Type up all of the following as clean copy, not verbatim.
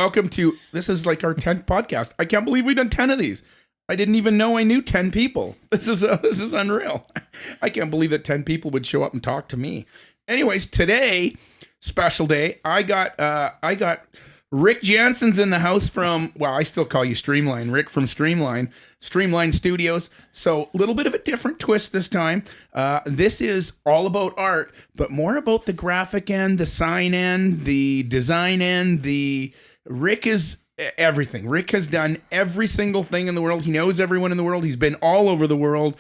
welcome to, this is like our 10th podcast. I can't believe we've done 10 of these. I didn't even know I knew 10 people. This is unreal. I can't believe that 10 people would show up and talk to me. Anyways, today, special day, I got Rick Janzen's in the house from, well, I still call you Streamline. Rick from Streamline Studios. So a little bit of a different twist this time. This is all about art, but more about the graphic end, the sign end, the design end. Rick is everything. Rick has done every single thing in the world. He knows everyone in the world. He's been all over the world.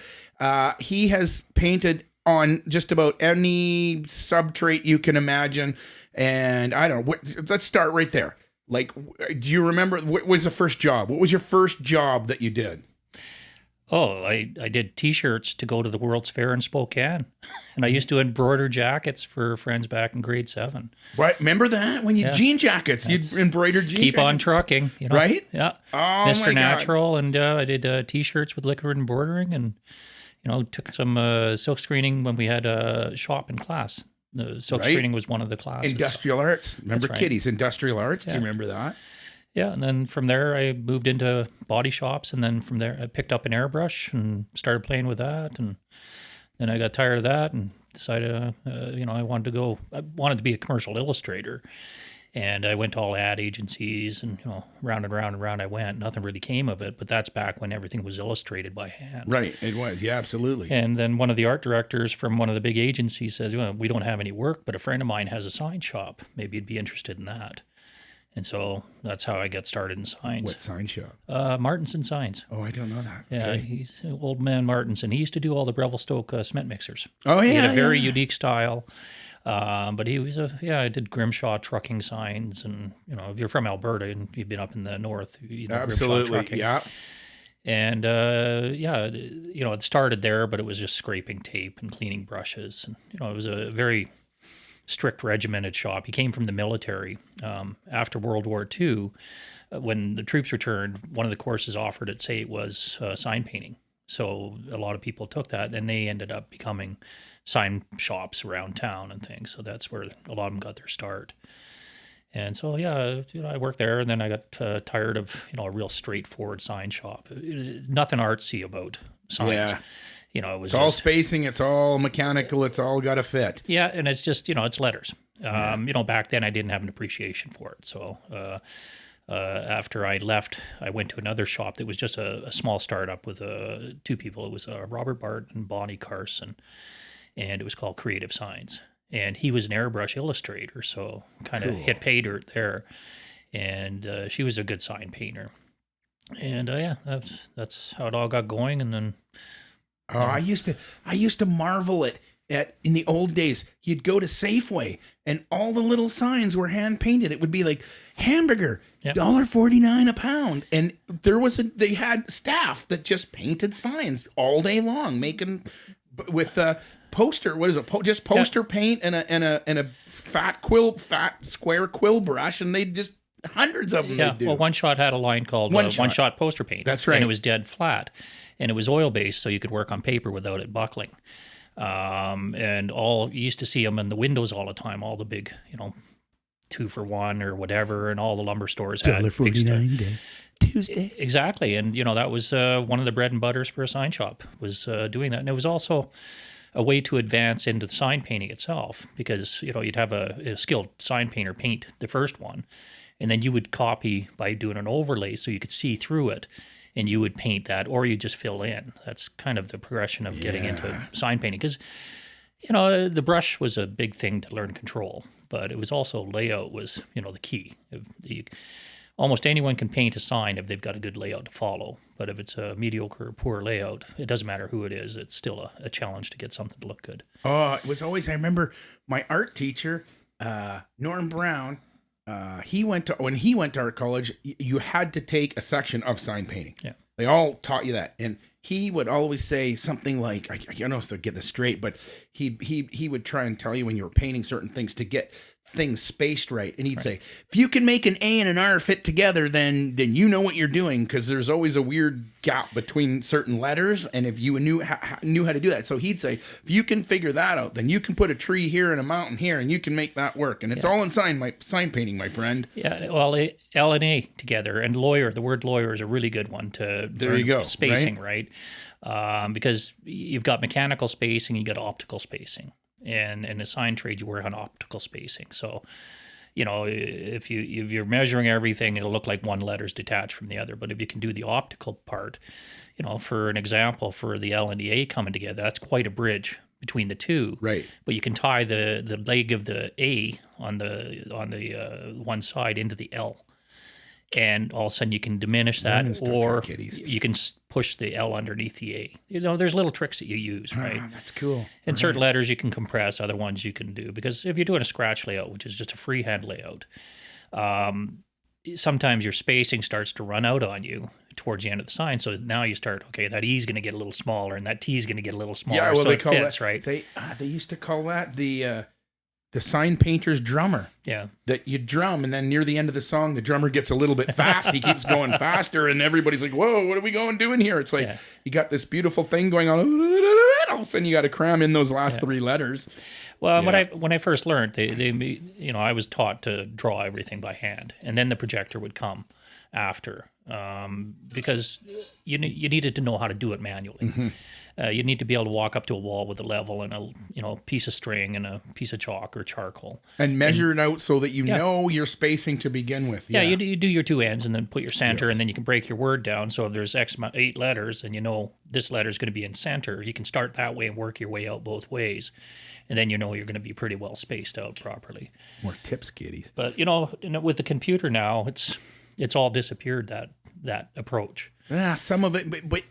He has painted on just about any subtrate you can imagine. And I don't know, let's start right there. Like, do you remember, what was the first job? What was your first job that you did? Oh, I did T-shirts to go to the World's Fair in Spokane. And I used to embroider jackets for friends back in grade 7. Right, remember that? When you jean jackets, you'd embroider jean Keep jackets. on trucking, you know? Right? Yeah. Oh, Mr. my Natural, God. And I did T-shirts with liquid embroidering and, you know, took some silk screening when we had a shop in class. The silk screening was one of the classes. Industrial arts. Remember right. Kitty's Industrial Arts? Yeah. Do you remember that? Yeah, and then from there I moved into body shops, and then from there I picked up an airbrush and started playing with that, and then I got tired of that and decided, I wanted to be a commercial illustrator, and I went to all ad agencies, and round and round and round I went. Nothing really came of it, but that's back when everything was illustrated by hand. Right, it was. Yeah, absolutely. And then one of the art directors from one of the big agencies says, well, we don't have any work, but a friend of mine has a sign shop. Maybe you'd be interested in that. And so that's how I got started in signs. What sign shop? Martinson Signs. Oh, I don't know that. Yeah, Okay. he's old man Martinson. He used to do all the Revelstoke cement mixers. Oh, yeah. He had a very unique style. But he was I did Grimshaw trucking signs. And, if you're from Alberta and you've been up in the north, you know Absolutely, Grimshaw trucking. yeah. And, it started there, but it was just scraping tape and cleaning brushes. And, it was a very strict regimented shop. He came from the military. After World War II, when the troops returned, one of the courses offered at SAIT was sign painting. So a lot of people took that, and they ended up becoming sign shops around town and things. So that's where a lot of them got their start. And so, I worked there, and then I got tired of, a real straightforward sign shop. Nothing artsy about signs. Yeah. It was It's all spacing, it's all mechanical, it's all got to fit. Yeah, and it's just, it's letters. Back then I didn't have an appreciation for it. So after I left, I went to another shop that was just a small startup with 2 people. It was Robert Bart and Bonnie Carson, and it was called Creative Signs. And he was an airbrush illustrator, so kind of hit pay dirt there. And she was a good sign painter. And that's how it all got going. And then I used to marvel at in the old days, you'd go to Safeway and all the little signs were hand painted. It would be like hamburger, $1.49 a pound. And they had staff that just painted signs all day long, making with poster. What is it? Just poster paint and a fat square quill brush, and they just hundreds of them. Yeah. Well, One Shot had a line called One Shot Poster Paint. That's right. And it was dead flat, and it was oil based, so you could work on paper without it buckling. And you used to see them in the windows all the time. All the big, 2-for-1 or whatever, and all the lumber stores had $1.49 day. Tuesday. Exactly, and that was one of the bread and butters for a sign shop, was doing that. And it was also a way to advance into the sign painting itself, because you'd have a skilled sign painter paint the first one, and then you would copy by doing an overlay so you could see through it, and you would paint that, or you just fill in. That's kind of the progression of getting into sign painting, because the brush was a big thing to learn control, but it was also layout was the key. Almost anyone can paint a sign if they've got a good layout to follow. But if it's a mediocre or poor layout, it doesn't matter who it is. It's still a challenge to get something to look good. Oh, it was always, I remember my art teacher, Norm Brown, when he went to art college, you had to take a section of sign painting. Yeah. They all taught you that. And he would always say something like, I don't know if to get this straight, but he would try and tell you when you were painting certain things to get things spaced right. And he'd say, if you can make an A and an R fit together, then you know what you're doing, because there's always a weird gap between certain letters. And if you knew how to do that. So he'd say, if you can figure that out, then you can put a tree here and a mountain here, and you can make that work. And it's all in sign painting, my friend. Yeah, well, L and A together, and lawyer. The word lawyer is a really good one to learn spacing, right? Because you've got mechanical spacing, you got optical spacing, and in a sign trade, you work on optical spacing. So, if you're measuring everything, it'll look like one letter's detached from the other. But if you can do the optical part, for an example, for the L and the A coming together, that's quite a bridge between the two. Right. But you can tie the leg of the A on the one side into the L. And all of a sudden you can diminish that, or you can push the L underneath the A. There's little tricks that you use, right? That's cool. And certain letters you can compress, other ones you can do. Because if you're doing a scratch layout, which is just a freehand layout, sometimes your spacing starts to run out on you towards the end of the sign. So now you start, okay, that E's going to get a little smaller, and that T's going to get a little smaller. Yeah, well, so they it call fits, that, right? They used to call that the sign painter's drummer. Yeah. That you drum, and then near the end of the song, the drummer gets a little bit fast. He keeps going faster, and everybody's like, whoa, what are we doing here? It's like, you got this beautiful thing going on. All of a sudden, you got to cram in those last three letters. Well, when I first learned, they I was taught to draw everything by hand, and then the projector would come after, because you needed to know how to do it manually. Mm-hmm. You need to be able to walk up to a wall with a level and a piece of string and a piece of chalk or charcoal and measure it out so that you know your spacing to begin with. Yeah, you do your two ends and then put your center, and then you can break your word down. So if there's 8 letters and this letter is going to be in center, you can start that way and work your way out both ways. And then you're going to be pretty well spaced out properly. More tips, kiddies. But with the computer now, it's all disappeared, that approach. Yeah, some of it, but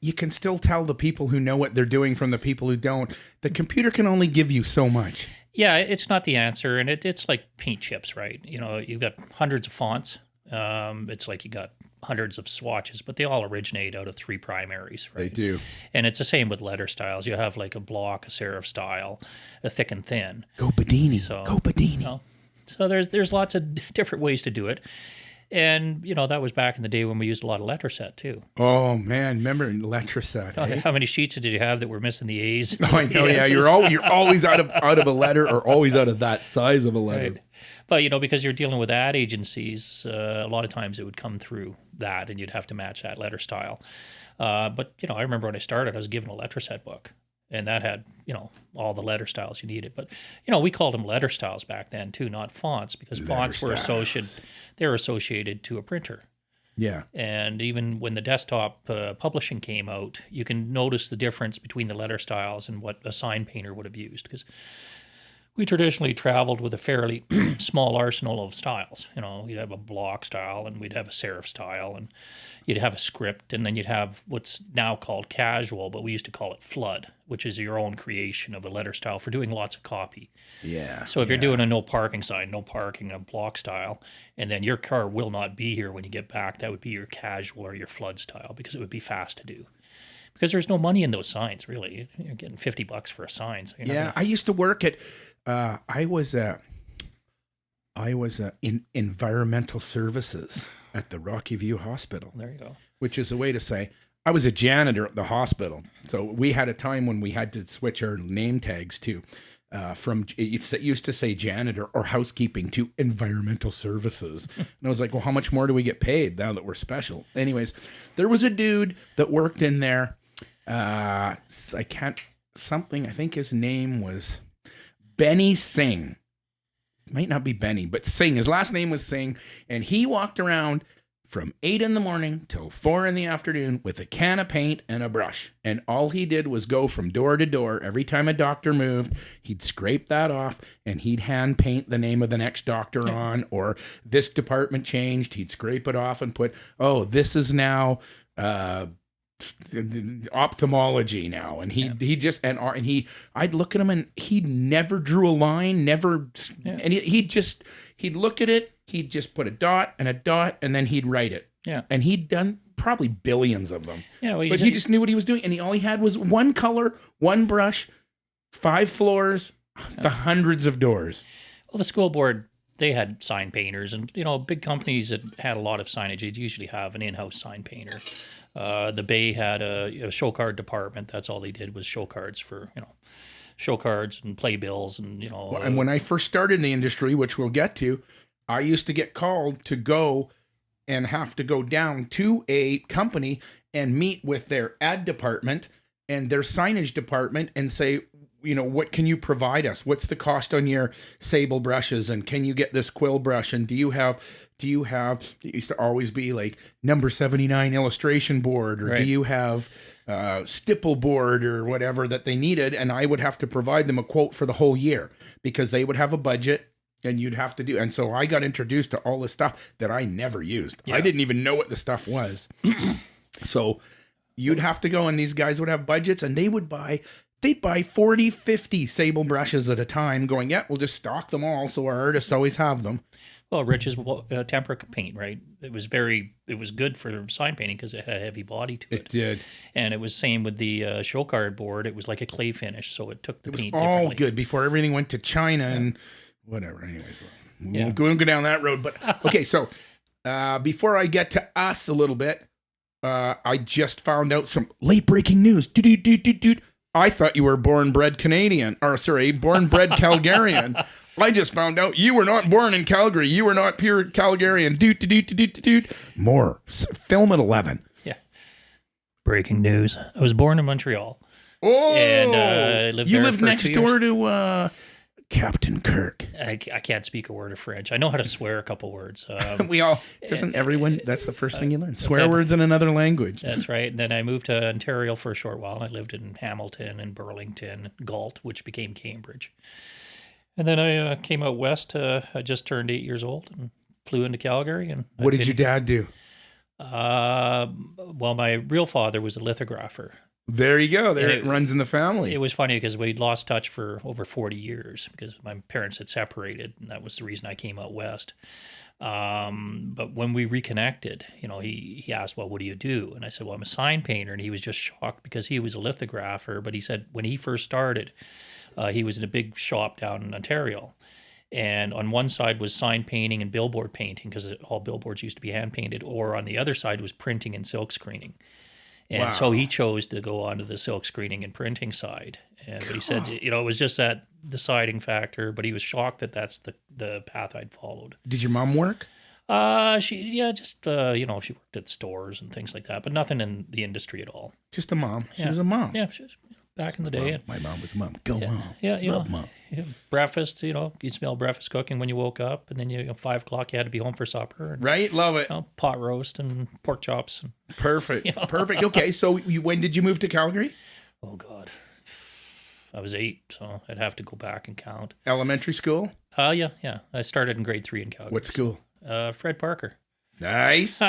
you can still tell the people who know what they're doing from the people who don't. The computer can only give you so much. Yeah, it's not the answer, and it's like paint chips, right? You've got hundreds of fonts. It's like you got hundreds of swatches, but they all originate out of 3 primaries, right? They do. And it's the same with letter styles. You have like a block, a serif style, a thick and thin. Go Bedini. Go Bedini. So there's lots of different ways to do it. And, that was back in the day when we used a lot of letter set, too. Oh, man. Remember letter set, eh? How many sheets did you have that were missing the A's? Oh, I know, yeah. You're always out of a letter, or always out of that size of a letter. Right. But, because you're dealing with ad agencies, a lot of times it would come through that, and you'd have to match that letter style. But, I remember when I started, I was given a letter set book. And that had, all the letter styles you needed. But, we called them letter styles back then, too, not fonts, because fonts were associated to a printer. Yeah. And even when the desktop publishing came out, you can notice the difference between the letter styles and what a sign painter would have used. Because we traditionally traveled with a fairly small arsenal of styles. You'd have a block style, and we'd have a serif style, and you'd have a script, and then you'd have what's now called casual, but we used to call it flood, which is your own creation of a letter style for doing lots of copy. Yeah. So if you're doing a no parking sign, no parking, a block style, and then your car will not be here when you get back, that would be your casual or your flood style, because it would be fast to do. Because there's no money in those signs, really. You're getting $50 for a sign. So I used to work at, I was in environmental services at the Rocky View Hospital. There you go. Which is a way to say I was a janitor at the hospital. So we had a time when we had to switch our name tags to from it used to say janitor or housekeeping to environmental services. And I was like, well, how much more do we get paid now that we're special? Anyways, there was a dude that worked in there. I think his name was Benny Singh. Might not be Benny, but Singh. His last name was Singh. And he walked around from 8 in the morning till 4 in the afternoon with a can of paint and a brush. And all he did was go from door to door. Every time a doctor moved, he'd scrape that off and he'd hand paint the name of the next doctor on, or this department changed. He'd scrape it off and put, this is now ophthalmology now. And I'd look at him and he never drew a line, and he'd look at it. He'd just put a dot, and then he'd write it. Yeah. And he'd done probably billions of them. Yeah. Well, but he just knew what he was doing. And all he had was one color, one brush, 5 floors, the hundreds of doors. Well, the school board, they had sign painters, and big companies that had a lot of signage, they'd usually have an in-house sign painter. The Bay had a show card department. That's all they did was show cards for show cards and playbills, and And when I first started in the industry, which we'll get to, I used to get called to go and have to go down to a company and meet with their ad department and their signage department and say, what can you provide us? What's the cost on your sable brushes? And can you get this quill brush? And do you have, it used to always be like number 79 illustration board, or Right. do you have stipple board or whatever that they needed? And I would have to provide them a quote for the whole year because they would have a budget and you'd have to do. And so I got introduced to all this stuff that I never used. Yeah. I didn't even know what the stuff was. So you'd have to go, and these guys would have budgets, and they'd buy 40, 50 sable brushes at a time, going, yeah, we'll just stock them all so our artists always have them. Well, Rich's tempera paint, right? It was good for sign painting because it had a heavy body to it. It did. And it was same with the show card board. It was like a clay finish, so it took the paint All differently. good before everything went to China and whatever. Anyways, we'll go down that road. But okay, so before I get to us a little bit, I just found out some late breaking news. I thought you were born bred Calgarian. I just found out you were not born in Calgary. You were not pure Calgarian. More. Film at 11. Yeah. Breaking news. I was born in Montreal. Oh, And I lived you there lived for next 2 door years. to Captain Kirk. I can't speak a word of French. I know how to swear a couple words. Doesn't everyone, that's the first thing you learn. Swear that- words in another language. That's right. And then I moved to Ontario for a short while. I lived in Hamilton and Burlington, Galt, which became Cambridge. And then I came out west. I just turned 8 years old and flew into Calgary. And What did your dad do? Well, my real father was a lithographer. There you go. There And it runs in the family. It was funny because we'd lost touch for over 40 years because my parents had separated, and that was the reason I came out west. But when we reconnected, he asked, well, what do you do? And I said, well, I'm a sign painter. And he was just shocked because he was a lithographer. But he said when he first started, he was in a big shop down in Ontario. And on one side was sign painting and billboard painting because all billboards used to be hand painted. Or on the other side was printing and silk screening. And so he chose to go onto the silk screening and printing side. And he said, it was just that deciding factor, but he was shocked that that's the path I'd followed. Did your mom work? She worked at stores and things like that, but nothing in the industry at all. Just a mom. She Yeah. was a mom. Yeah, she was back in the day. Mom. My mom was mom. Go mom. Yeah, Love mom. Breakfast, you'd smell breakfast cooking when you woke up, and then 5 o'clock you had to be home for supper. And, Right? Love it. pot roast and pork chops. Perfect. Perfect. Okay, so when did you move to Calgary? Oh, God. I was 8, so I'd have to go back and count. Elementary school? Yeah. I started in grade 3 in Calgary. What school? Fred Parker. Nice.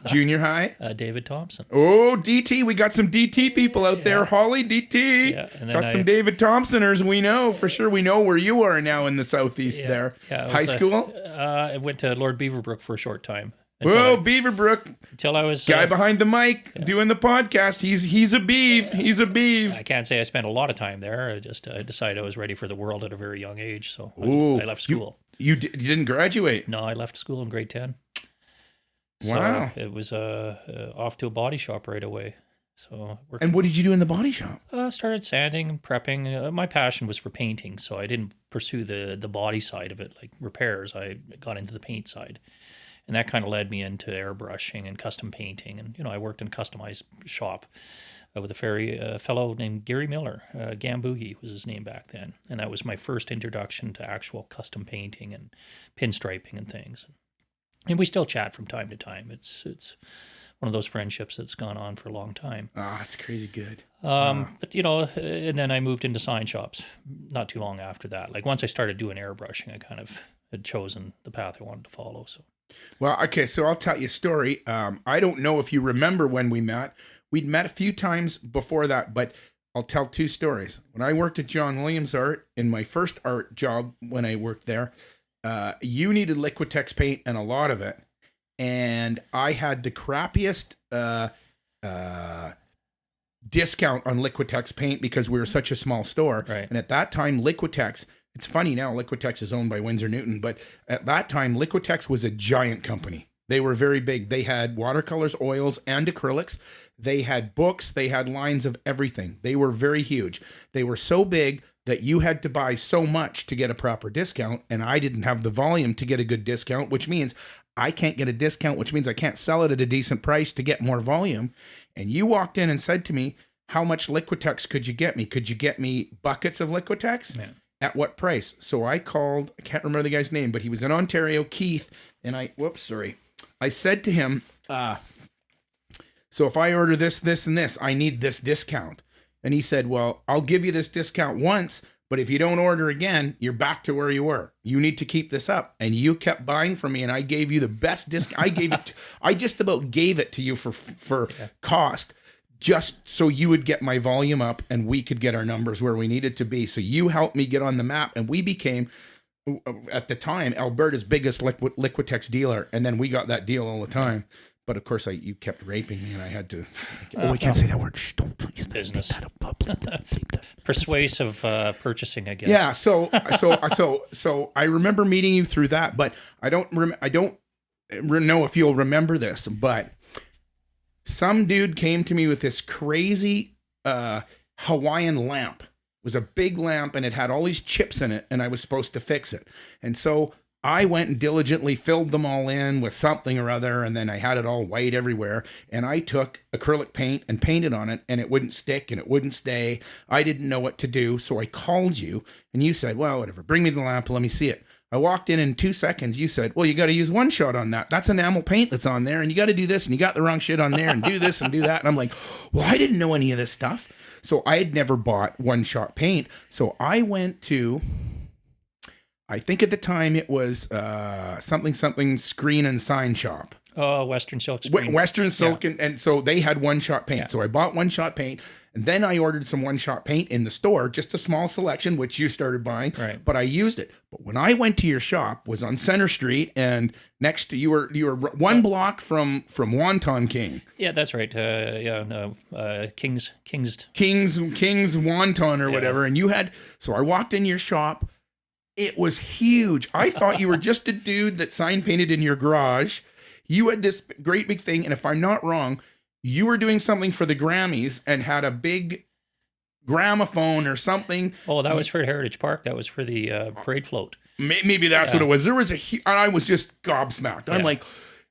Junior high? David Thompson. Oh, DT. We got some DT people out there. Holly, DT. Yeah, and then got some David Thompsoners. We know. For sure. We know where you are now in the southeast there. Yeah, High school? I went to Lord Beaverbrook for a short time. Beaverbrook. Until I was... Guy behind the mic doing the podcast. He's a beeve. He's a beeve. I can't say I spent a lot of time there. I decided I was ready for the world at a very young age, so I left school. You didn't graduate? No, I left school in grade 10. Wow. So it was off to a body shop right away. So And what did you do in the body shop? started sanding and prepping. My passion was for painting, so I didn't pursue the body side of it, like repairs. I got into the paint side. And that kind of led me into airbrushing and custom painting. And, I worked in a customized shop with a fellow named Gary Miller. Gamboogie was his name back then. And that was my first introduction to actual custom painting and pinstriping and things. And we still chat from time to time. It's one of those friendships that's gone on for a long time. Ah, it's crazy good. But, and then I moved into sign shops not too long after that. Like once I started doing airbrushing, I kind of had chosen the path I wanted to follow. So. Well, okay, so I'll tell you a story. I don't know if you remember when we met. We'd met a few times before that, but I'll tell 2 stories. When I worked at John Williams Art, in my first art job when I worked there, you needed Liquitex paint and a lot of it. And I had the crappiest discount on Liquitex paint because we were such a small store. Right. And at that time, Liquitex, it's funny now, Liquitex is owned by Winsor Newton, but at that time, Liquitex was a giant company. They were very big. They had watercolors, oils, and acrylics. They had books. They had lines of everything. They were very huge. They were so big that you had to buy so much to get a proper discount, and I didn't have the volume to get a good discount, which means I can't get a discount, which means I can't sell it at a decent price to get more volume. And you walked in and said to me, how much Liquitex could you get me? Could you get me buckets of Liquitex? Yeah. At what price? So I called, I can't remember the guy's name, but he was in Ontario, Keith, and I said to him, so if I order this, this, and this, I need this discount. And he said, well, I'll give you this discount once, but if you don't order again, you're back to where you were. You need to keep this up. And you kept buying from me, and I gave you the best discount. I just about gave it to you for cost, just so you would get my volume up and we could get our numbers where we needed to be. So you helped me get on the map, and we became, at the time, Alberta's biggest Liquitex dealer. And then we got that deal all the time. But of course, you kept raping me, and I had to. Oh, I can't say that word. Shh, don't use that. Business. Bleep that. Persuasive purchasing, I guess. Yeah. So I remember meeting you through that, but I don't know if you'll remember this, but some dude came to me with this crazy Hawaiian lamp. It was a big lamp, and it had all these chips in it, and I was supposed to fix it. And so I went and diligently filled them all in with something or other, and then I had it all white everywhere. And I took acrylic paint and painted on it, and it wouldn't stick and it wouldn't stay. I didn't know what to do, so I called you, and you said, well, whatever, bring me the lamp, let me see it. I walked in 2 seconds. You said, well, you got to use one shot on that. That's enamel paint that's on there, and you got to do this, and you got the wrong shit on there, and do this and do that. And I'm like, well, I didn't know any of this stuff. So I had never bought one-shot paint. So I went to, I think at the time it was something screen and sign shop. Oh, Western Silk Screen. Western Silk, and so they had one-shot paint. Yeah. So I bought one-shot paint, and then I ordered some one-shot paint in the store, just a small selection, which you started buying. Right. But I used it. But when I went to your shop, was on Center Street, and next to you were one block from Wonton King. Yeah, that's right. King's Wonton or whatever. And you had. So I walked in your shop. It was huge. I thought you were just a dude that sign painted in your garage. You had this great big thing, and if I'm not wrong, you were doing something for the Grammys and had a big gramophone or something. Oh, that was for Heritage Park. That was for the parade float. Maybe that's what it was. There was I was just gobsmacked. I'm like,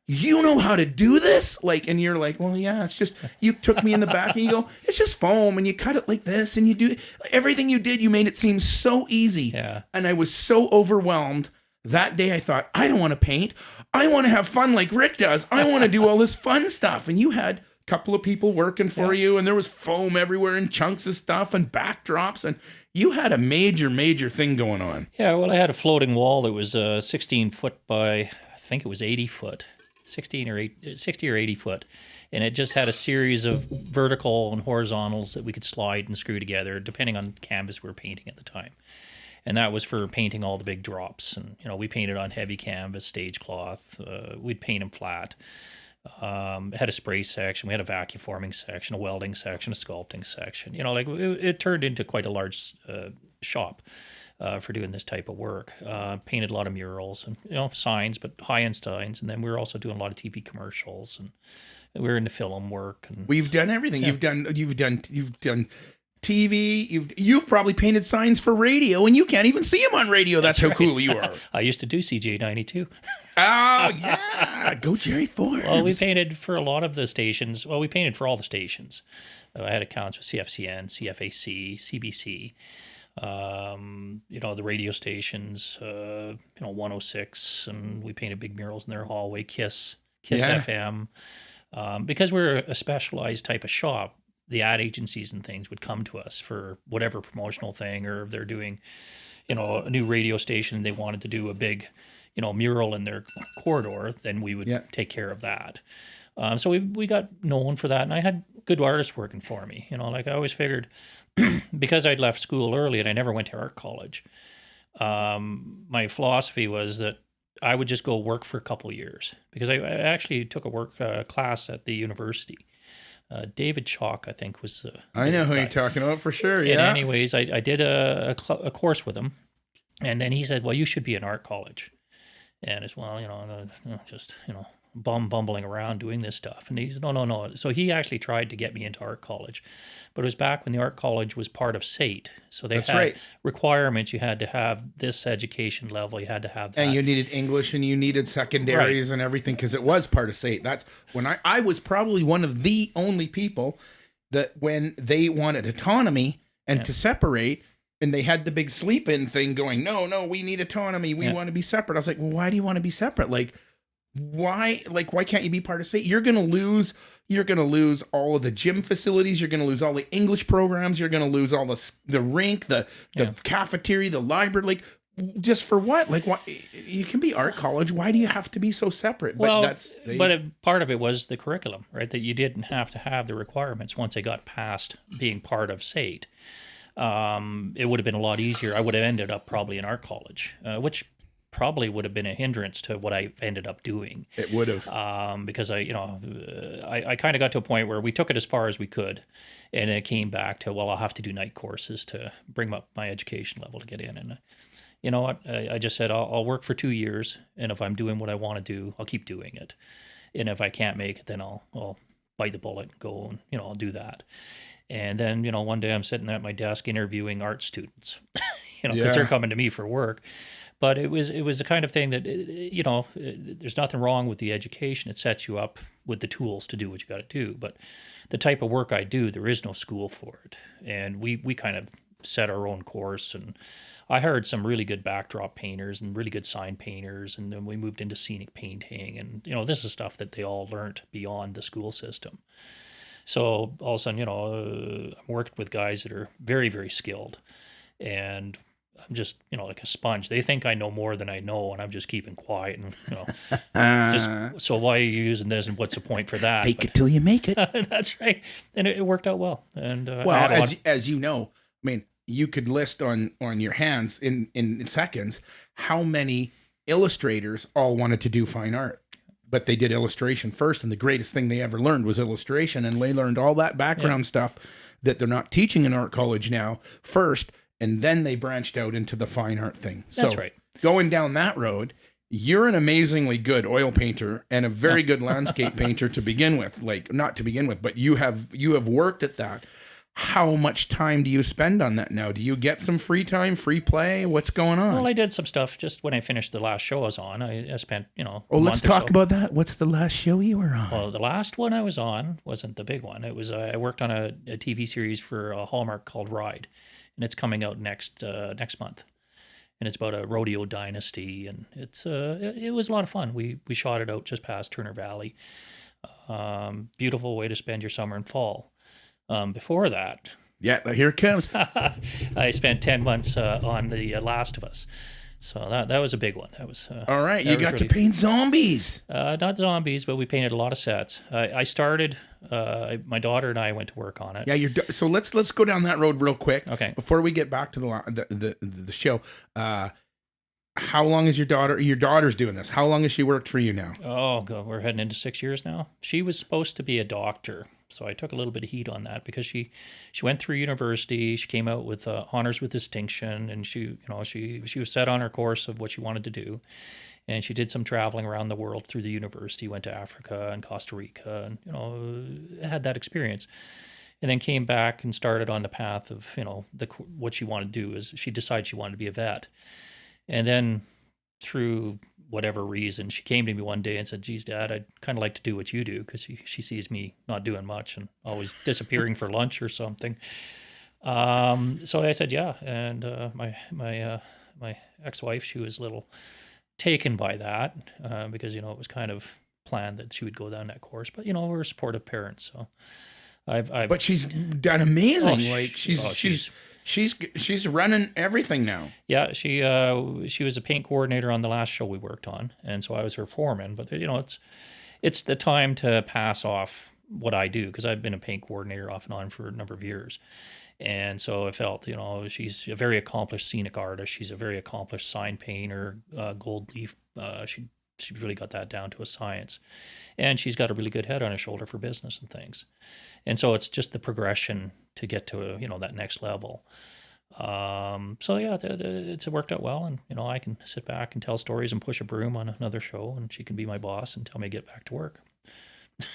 you know how to do this? Like, and you're like, well, yeah, it's just, you took me in the back and you go, it's just foam, and you cut it like this, and you do everything you did. You made it seem so easy. Yeah. And I was so overwhelmed. That day I thought, I don't want to paint. I want to have fun like Rick does. I want to do all this fun stuff. And you had a couple of people working for you, and there was foam everywhere and chunks of stuff and backdrops, and you had a major thing going on. Yeah, well, I had a floating wall that was 16 foot by, I think it was 80 foot, 60 or 80 foot. And it just had a series of vertical and horizontals that we could slide and screw together, depending on the canvas we were painting at the time. And that was for painting all the big drops. And, we painted on heavy canvas, stage cloth. We'd paint them flat. It had a spray section. We had a vacuum forming section, a welding section, a sculpting section. It turned into quite a large shop for doing this type of work. Painted a lot of murals and, signs, but high-end signs. And then we were also doing a lot of TV commercials. And we were into film work. And we've done everything. Yeah. You've done TV, you've probably painted signs for radio, and you can't even see them on radio. That's how cool you are. I used to do CJ 92. Oh, yeah. Go Jerry Forbes. Well, we painted for a lot of the stations. Well, we painted for all the stations. I had accounts with CFCN, CFAC, CBC, the radio stations, 106, and we painted big murals in their hallway, Kiss FM. Because we're a specialized type of shop, the ad agencies and things would come to us for whatever promotional thing, or if they're doing, a new radio station, they wanted to do a big, mural in their corridor, then we would take care of that. So we got known for that, and I had good artists working for me. I always figured, because I'd left school early and I never went to art college, my philosophy was that I would just go work for a couple of years, because I actually took a work class at the university. David Chalk, I think, was. I know who you're talking about for sure. Yeah. And anyways, I did a course with him, And then he said, well, you should be in art college. And it's, well, just, bumbling around doing this stuff. And he said, no, no, no. So he actually tried to get me into art college, but it was back when the art college was part of SAIT. So they That's had right. requirements. You had to have this education level. You had to have that. And you needed English and you needed secondaries and everything because it was part of SAIT. That's when I was probably one of the only people that when they wanted autonomy and to separate, and they had the big sleep-in thing going, no, we need autonomy. We want to be separate. I was like, well, why do you want to be separate? Why can't you be part of SAIT? You're going to lose all of the gym facilities. You're going to lose all the English programs. You're going to lose all the rink, the cafeteria, the library. Just for what? Why you can be art college? Why do you have to be so separate? Part of it was the curriculum, right? That you didn't have to have the requirements once they got past being part of SAIT. It would have been a lot easier. I would have ended up probably in art college, which probably would have been a hindrance to what I ended up doing. It would have. Because I kind of got to a point where we took it as far as we could, and it came back to, well, I'll have to do night courses to bring up my education level to get in. And you know what? I just said, I'll work for 2 years, and if I'm doing what I want to do, I'll keep doing it. And if I can't make it, then I'll bite the bullet and go and, I'll do that. And then, one day I'm sitting at my desk interviewing art students, because they're coming to me for work. But it was the kind of thing that, there's nothing wrong with the education. It sets you up with the tools to do what you got to do. But the type of work I do, there is no school for it. And we kind of set our own course. And I hired some really good backdrop painters and really good sign painters. And then we moved into scenic painting. And, this is stuff that they all learned beyond the school system. So all of a sudden, I'm working with guys that are very, very skilled. And I'm just, like a sponge. They think I know more than I know, and I'm just keeping quiet. And, so why are you using this, and what's the point for that? Fake it till you make it. That's right. And it worked out well. And as you know, I mean, you could list on your hands in seconds how many illustrators all wanted to do fine art. But they did illustration first, and the greatest thing they ever learned was illustration, and they learned all that background stuff that they're not teaching in art college now first, and then they branched out into the fine art thing. That's right. Going down that road, you're an amazingly good oil painter and a very good landscape painter to begin with. Not to begin with, but you have worked at that. How much time do you spend on that now? Do you get some free time, free play? What's going on? Well, I did some stuff just when I finished the last show I was on. I spent, let's talk about that. What's the last show you were on? Well, the last one I was on wasn't the big one. It was I worked on a TV series for Hallmark called Ride, and it's coming out next month. And it's about a rodeo dynasty, and it was a lot of fun. We shot it out just past Turner Valley. Beautiful way to spend your summer and fall. Before that, here it comes. I spent 10 months on The Last of Us, so that was a big one. That was all right. You got to paint zombies. Not zombies, but we painted a lot of sets. I started. My daughter and I went to work on it. Yeah, so let's go down that road real quick. Okay. Before we get back to the show, how long is your daughter? Your daughter's doing this. How long has she worked for you now? Oh, God, we're heading into 6 years now. She was supposed to be a doctor, so I took a little bit of heat on that because she went through university. She came out with honors with distinction, and she was set on her course of what she wanted to do. And she did some traveling around the world through the university, went to Africa and Costa Rica, and had that experience. And then came back and started on the path of what she wanted to do. Is she decided she wanted to be a vet. And then through whatever reason, she came to me one day and said, geez, Dad, I'd kind of like to do what you do, because she sees me not doing much and always disappearing for lunch or something. So I said, yeah. And my ex-wife, she was a little taken by that because, it was kind of planned that she would go down that course. But, we're supportive parents. So But she's done amazing. She's running everything now. Yeah, she was a paint coordinator on the last show we worked on, and so I was her foreman. But it's the time to pass off what I do, because I've been a paint coordinator off and on for a number of years, and so I felt she's a very accomplished scenic artist. She's a very accomplished sign painter, gold leaf. She's really got that down to a science, and she's got a really good head on her shoulder for business and things. And so it's just the progression to get to that next level. So yeah, it's worked out well, and I can sit back and tell stories and push a broom on another show, and she can be my boss and tell me to get back to work.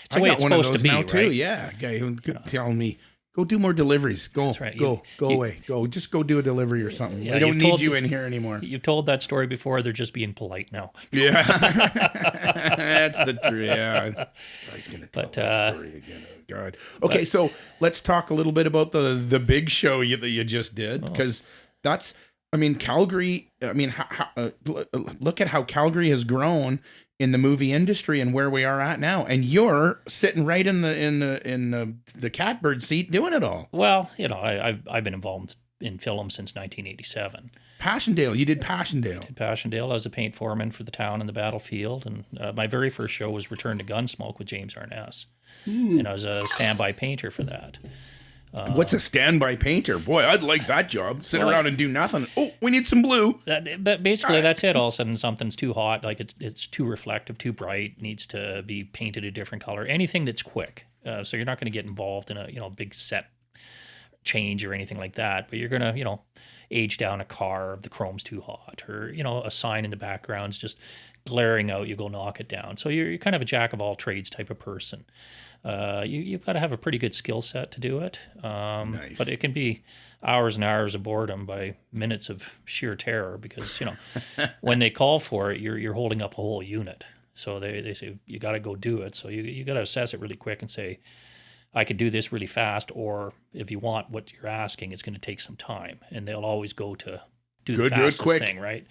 It's the way it's supposed to be, now right? too. Yeah, guy who telling me, go do more deliveries. Go, That's right. go away. Go, just go do a delivery or something. Yeah, We don't need you in here anymore. You've told that story before. They're just being polite now. Yeah, that's the truth. Yeah, he's gonna tell that story again. Oh, God. Okay, so let's talk a little bit about the big show that you just did, because that's, I mean, Calgary. I mean, look at how Calgary has grown in the movie industry and where we are at now, and you're sitting right in the catbird seat doing it all. Well, I've been involved in film since 1987. Passchendaele, you did Passchendaele. I was a paint foreman for the town and the battlefield, and my very first show was Return to Gunsmoke with James Arness, and I was a standby painter for that. What's a standby painter? Boy, I'd like that job. Sit around and do nothing. Oh, we need some blue. But basically, that's it. All of a sudden, something's too hot, like it's too reflective, too bright, needs to be painted a different color. Anything that's quick. So you're not going to get involved in a big set change or anything like that. But you're going to age down a car if the chrome's too hot, or a sign in the background's just glaring out. You go knock it down. So you're kind of a jack of all trades type of person. You've got to have a pretty good skill set to do it. Nice. But it can be hours and hours of boredom by minutes of sheer terror, because when they call for it, you're holding up a whole unit. So they say you got to go do it. So you got to assess it really quick and say, I could do this really fast, or if you want what you're asking, it's going to take some time. And they'll always go to do the fastest thing, right?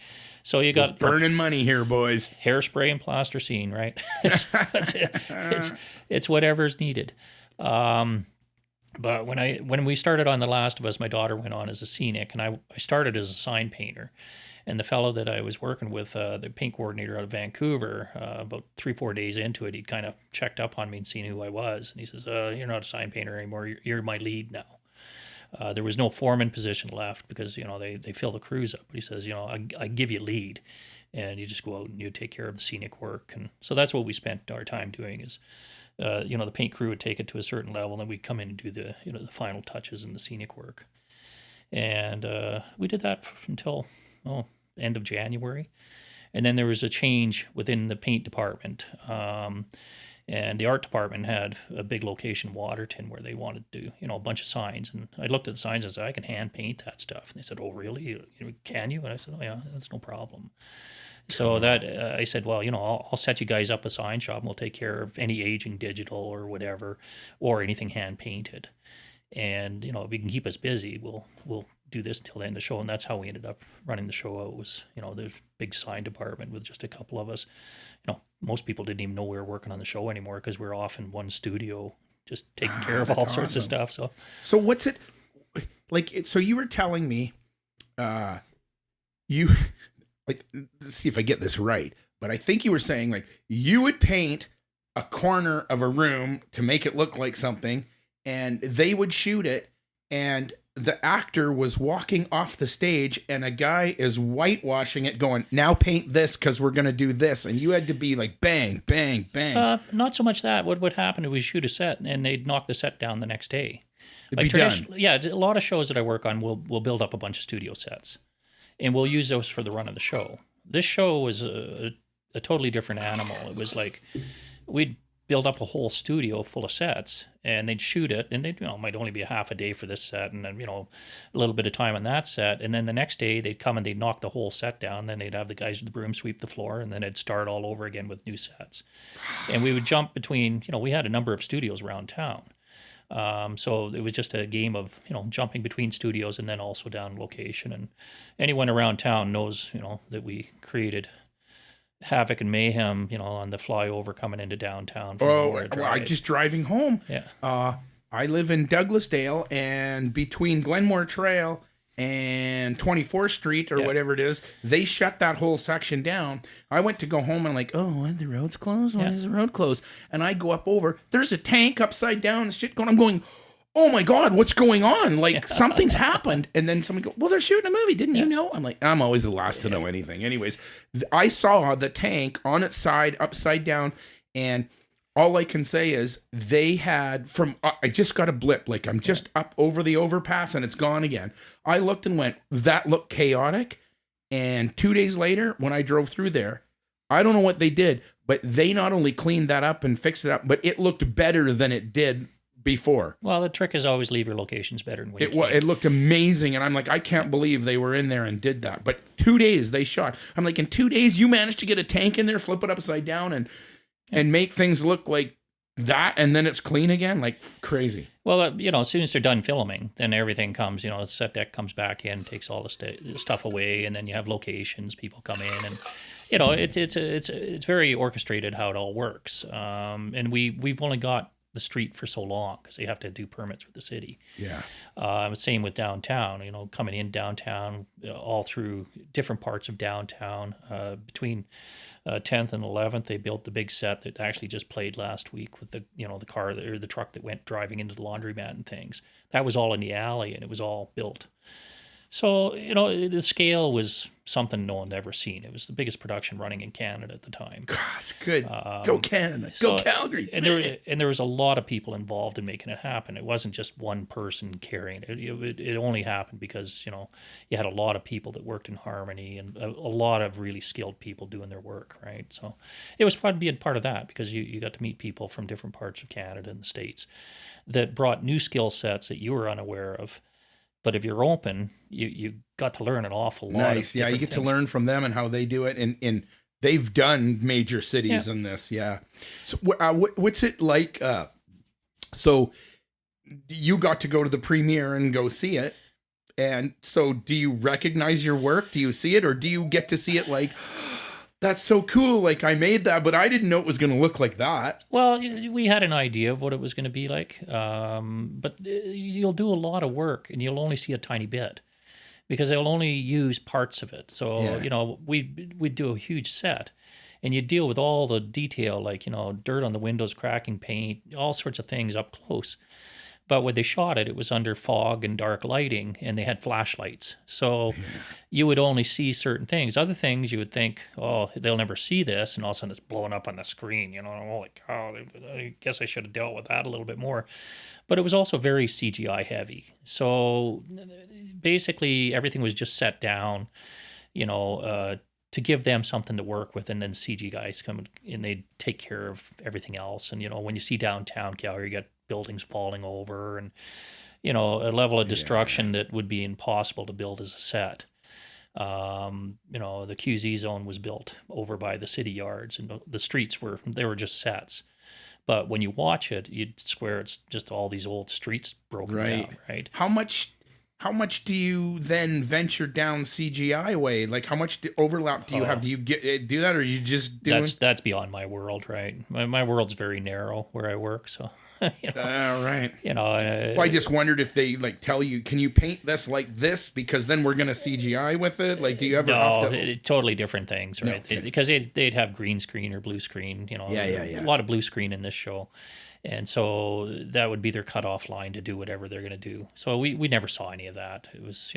So you got burning money here, boys. Hairspray and plasticine, right? That's it. It's whatever's needed. But when we started on The Last of Us, my daughter went on as a Scenic, and I started as a sign painter. And the fellow that I was working with, the paint coordinator out of Vancouver, about 3-4 days into it, he'd kind of checked up on me and seen who I was. And he says, you're not a sign painter anymore. You're my lead now. There was no foreman position left because, they fill the crews up. But he says, I give you lead, and you just go out and you take care of the scenic work. And so that's what we spent our time doing is, the paint crew would take it to a certain level, and then we'd come in and do the final touches and the scenic work. And we did that until end of January. And then there was a change within the paint department. And the art department had a big location in Waterton where they wanted to do, a bunch of signs. And I looked at the signs and said, I can hand paint that stuff. And they said, oh, really? Can you? And I said, oh, yeah, that's no problem. So that I said, well, I'll set you guys up a sign shop, and we'll take care of any aging digital or whatever, or anything hand painted. And, if we can keep us busy, we'll do this until the end of the show. And that's how we ended up running the show out was, there's a big sign department with just a couple of us. Most people didn't even know we were working on the show anymore because we were off in one studio just taking care of all sorts of stuff. So what's it like? So you were telling me, let's see if I get this right, but I think you were saying like you would paint a corner of a room to make it look like something, and they would shoot it, and the actor was walking off the stage and a guy is whitewashing it going, now paint this because we're going to do this. And you had to be like, bang, bang, bang. Not so much that. What would happen is we shoot a set and they'd knock the set down the next day. It'd be done. Yeah, a lot of shows that I work on, we'll build up a bunch of studio sets and we'll use those for the run of the show. This show was a totally different animal. It was like we'd build up a whole studio full of sets and they'd shoot it, and they'd, might only be a half a day for this set and then, a little bit of time on that set. And then the next day they'd come and they'd knock the whole set down. Then they'd have the guys with the broom sweep the floor, and then it'd start all over again with new sets. And we would jump between, we had a number of studios around town. So it was just a game of, jumping between studios and then also down location. And anyone around town knows, that we created havoc and mayhem, on the flyover coming into downtown. Just driving home. Yeah. I live in Douglasdale, and between Glenmore Trail and 24th Street or whatever it is, they shut that whole section down. I went to go home and I'm like, oh, why the road's closed? Why is the road closed? And I go up over, there's a tank upside down and shit going. I'm going, oh my God, what's going on? Like something's happened. And then somebody go, well, they're shooting a movie. Didn't you know? I'm like, I'm always the last to know anything. Anyways, I saw the tank on its side, upside down, and all I can say is they had I just got a blip. Like I'm just up over the overpass and it's gone again. I looked and went, that looked chaotic. And 2 days later, when I drove through there, I don't know what they did, but they not only cleaned that up and fixed it up, but it looked better than it did before. Well, the trick is always leave your locations better than when it looked amazing. And I'm like, I can't believe they were in there and did that. But 2 days they shot. I'm like, in 2 days, you managed to get a tank in there, flip it upside down and make things look like that, and then it's clean again, like crazy. Well, as soon as they're done filming, then everything comes. The set deck comes back in, takes all the stuff away, and then you have locations. People come in, and it's very orchestrated how it all works. And we've only got the street for so long because they have to do permits with the city. Yeah. Same with downtown. Coming in downtown, all through different parts of downtown, between 10th and 11th, they built the big set that actually just played last week with the car or the truck that went driving into the laundromat and things. That was all in the alley, and it was all built. So, the scale was something no one had ever seen. It was the biggest production running in Canada at the time. Gosh, good. Go Canada. Go Calgary. And there was a lot of people involved in making it happen. It wasn't just one person carrying it. It only happened because, you had a lot of people that worked in harmony and a lot of really skilled people doing their work, right? So it was fun being part of that because you got to meet people from different parts of Canada and the States that brought new skill sets that you were unaware of. But if you're open, you got to learn an awful lot. Nice, yeah. You get to learn from them and how they do it, and they've done major cities in this, yeah. So, what's it like? So, you got to go to the premiere and go see it, and so do you recognize your work? Do you see it, or do you get to see it like? That's so cool. Like, I made that, but I didn't know it was going to look like that. Well, we had an idea of what it was going to be like, but you'll do a lot of work and you'll only see a tiny bit because they'll only use parts of it. So, we'd do a huge set and you deal with all the detail, like, dirt on the windows, cracking paint, all sorts of things up close. But when they shot it, it was under fog and dark lighting, and they had flashlights. So you would only see certain things. Other things you would think, oh, they'll never see this, and all of a sudden it's blowing up on the screen. Holy cow, I guess I should have dealt with that a little bit more. But it was also very CGI heavy. So basically everything was just set down, to give them something to work with, and then CG guys come and they take care of everything else. And, when you see downtown Calgary, you got buildings falling over and, a level of destruction that would be impossible to build as a set. The QZ zone was built over by the city yards, and the streets were just sets. But when you watch it, you'd swear it's just all these old streets broken down, right? How much do you then venture down CGI way? Like, how much overlap do you have? Do you do that, or you just do? That's beyond my world, right? My world's very narrow where I work, so. Right. Well, I just wondered if they tell you, can you paint this like this because then we're gonna CGI with it? Like, do you ever have to? Totally different things, right? No, okay. Because they'd have green screen or blue screen. A lot of blue screen in this show. And so that would be their cutoff line to do whatever they're going to do. So we never saw any of that. It was,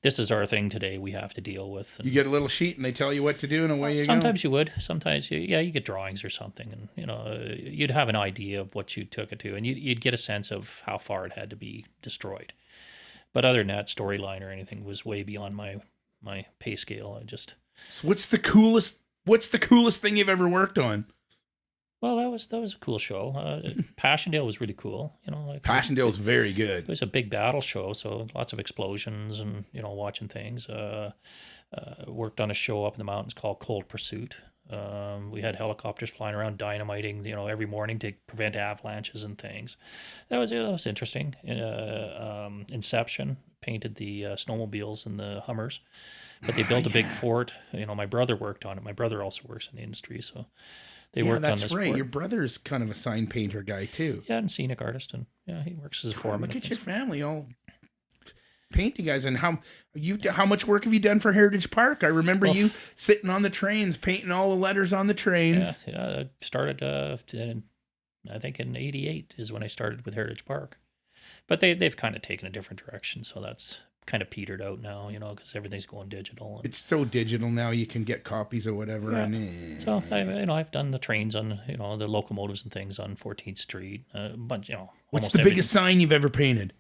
this is our thing today. We have to deal with. And, you get a little sheet and they tell you what to do and away you go? Sometimes you would. Sometimes, you get drawings or something. And, you'd have an idea of what you took it to. And you'd get a sense of how far it had to be destroyed. But other than that, storyline or anything was way beyond my pay scale. So what's the coolest thing you've ever worked on? Well, that was a cool show. Passchendaele was really cool. Passchendaele was very good. It was a big battle show, so lots of explosions and watching things. Worked on a show up in the mountains called Cold Pursuit. We had helicopters flying around dynamiting, every morning to prevent avalanches and things. That was interesting. Inception painted the snowmobiles and the Hummers, but they built a big fort. My brother worked on it. My brother also works in the industry, so. They worked on this. That's right. Fort. Your brother's kind of a sign painter guy too. Yeah, and scenic artist, and he works as a foreman. Look at your family, all painting guys. And how much work have you done for Heritage Park? I remember you sitting on the trains, painting all the letters on the trains. Yeah. I started. I think in '88 is when I started with Heritage Park, but they've kind of taken a different direction. So that's kind of petered out now, because everything's going digital. And, It's so digital now. You can get copies or whatever. Yeah. And, so I've done the trains on, the locomotives and things on 14th Street. A bunch, what's almost the biggest sign you've ever painted?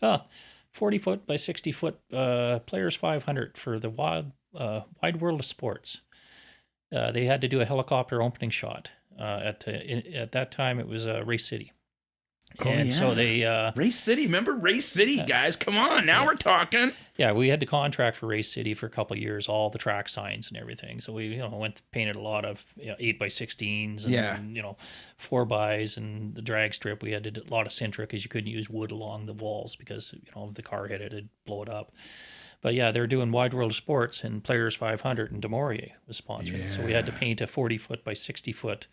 40-foot by 60-foot Players 500 for the Wide World of Sports. They had to do a helicopter opening shot. At that time, it was Race City. So they Race City. Remember Race City, guys? Come on, now we're talking. Yeah, we had to contract for Race City for a couple of years, all the track signs and everything. So we painted a lot of 8x16s and 4x, and the drag strip. We had to do a lot of Sintra because you couldn't use wood along the walls because if the car hit it, it'd blow it up. But yeah, they're doing Wide World of Sports, and Players 500, and Demorier was sponsoring it. So we had to paint a 40-foot by 60-foot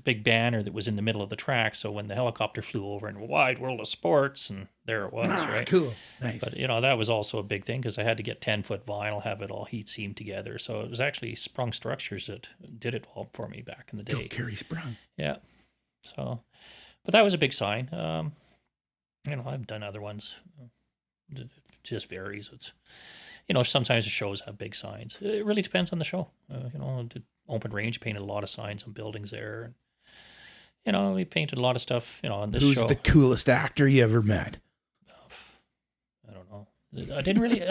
big banner that was in the middle of the track. So when the helicopter flew over and Wide World of Sports, and there it was, right? Cool. Nice. But, that was also a big thing because I had to get 10-foot vinyl, have it all heat seamed together. So it was actually Sprung Structures that did it all for me back in the day. Carrie Sprung. Yeah. So, but that was a big sign. I've done other ones. It just varies. It's, sometimes the shows have big signs. It really depends on the show. The Open Range painted a lot of signs on buildings there. And, we painted a lot of stuff, on this show. Who's the coolest actor you ever met? I don't know. I didn't really.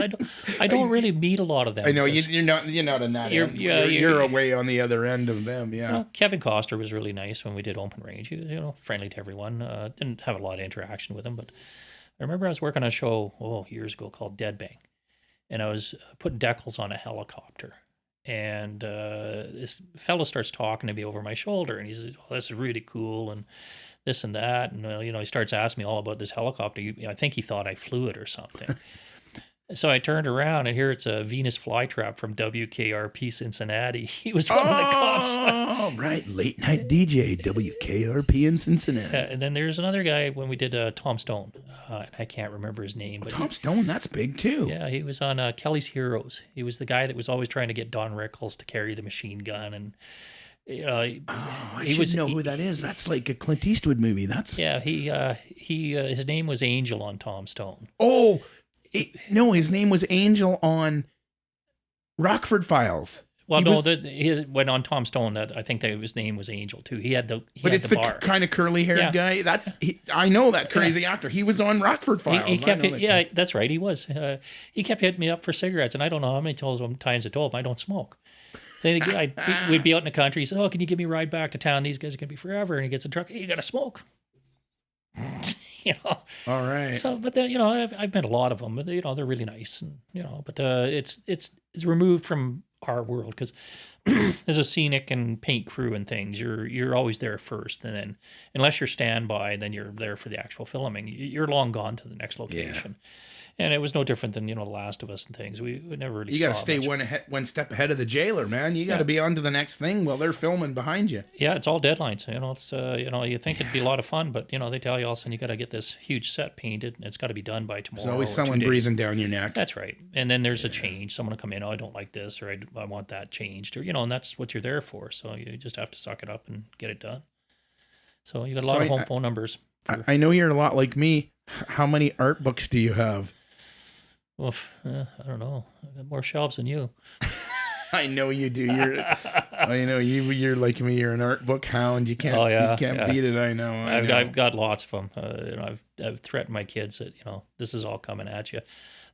I don't really meet a lot of them. I know you're not in that end. You're away on the other end of them. Yeah. Kevin Costner was really nice when we did Open Range. He was, friendly to everyone. Didn't have a lot of interaction with him, but I remember I was working on a show years ago called Dead Bang, and I was putting decals on a helicopter. And this fellow starts talking to me over my shoulder, and he says, "Oh, this is really cool," and this and that. And, he starts asking me all about this helicopter. I think he thought I flew it or something. So I turned around, and here it's a Venus flytrap from WKRP Cincinnati. He was one of the cops. Oh, right. Late night DJ, WKRP in Cincinnati. And then there's another guy when we did Tom Stone. I can't remember his name. But Tom Stone, that's big too. Yeah, he was on Kelly's Heroes. He was the guy that was always trying to get Don Rickles to carry the machine gun. And I should know who that is. That's like a Clint Eastwood movie. His name was Angel on Tom Stone. Oh, no, his name was Angel on Rockford Files. Well, when on Tom Stone, I think that his name was Angel too. He had the bar. Kind of curly haired guy. I know that crazy actor. He was on Rockford Files. That's right. He was. He kept hitting me up for cigarettes, and I don't know how many times I told him I don't smoke. So we'd be out in the country. He said, "Oh, can you give me a ride back to town? These guys are gonna be forever." And he gets a truck. Hey, you gotta smoke. All right. So, but then, I've met a lot of them. But they're really nice, and but it's removed from our world because as a scenic and paint crew and things, you're always there first, and then unless you're standby, then you're there for the actual filming. You're long gone to the next location. Yeah. And it was no different than, The Last of Us and things. We never really. You got to stay one step ahead of the jailer, man. You got to be on to the next thing while they're filming behind you. Yeah, it's all deadlines. It's you think it'd be a lot of fun, but they tell you all of a sudden you got to get this huge set painted, and it's got to be done by tomorrow. There's always someone breathing down your neck. That's right. And then there's a change. Someone will come in. Oh, I don't like this, or I want that changed, or and that's what you're there for. So you just have to suck it up and get it done. So you got a lot of home phone numbers. I know you're a lot like me. How many art books do you have? Well, I don't know. I got more shelves than you. I know you do. You're like me. You're an art book hound. You can't. You can't beat it. I know. I've got lots of them. I've threatened my kids that this is all coming at you.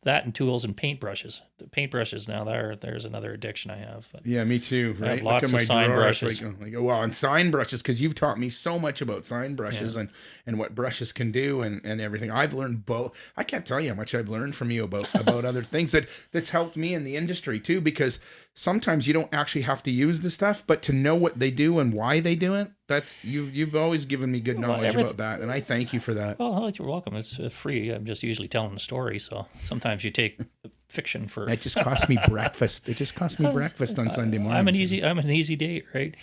That and tools and paintbrushes. The paintbrushes now there's another addiction I have. But yeah, me too. Right. I have lots of sign brushes. And sign brushes, because you've taught me so much about sign brushes and what brushes can do and everything. I've learned both. I can't tell you how much I've learned from you about other things that's helped me in the industry too. Because sometimes you don't actually have to use the stuff, but to know what they do and why they do it. That's you've always given me good knowledge about that, and I thank you for that. Well, you're welcome. It's free. I'm just usually telling a story, so sometimes you take fiction for. It just cost me breakfast. It just cost me breakfast on Sunday morning. I'm an easy date, right?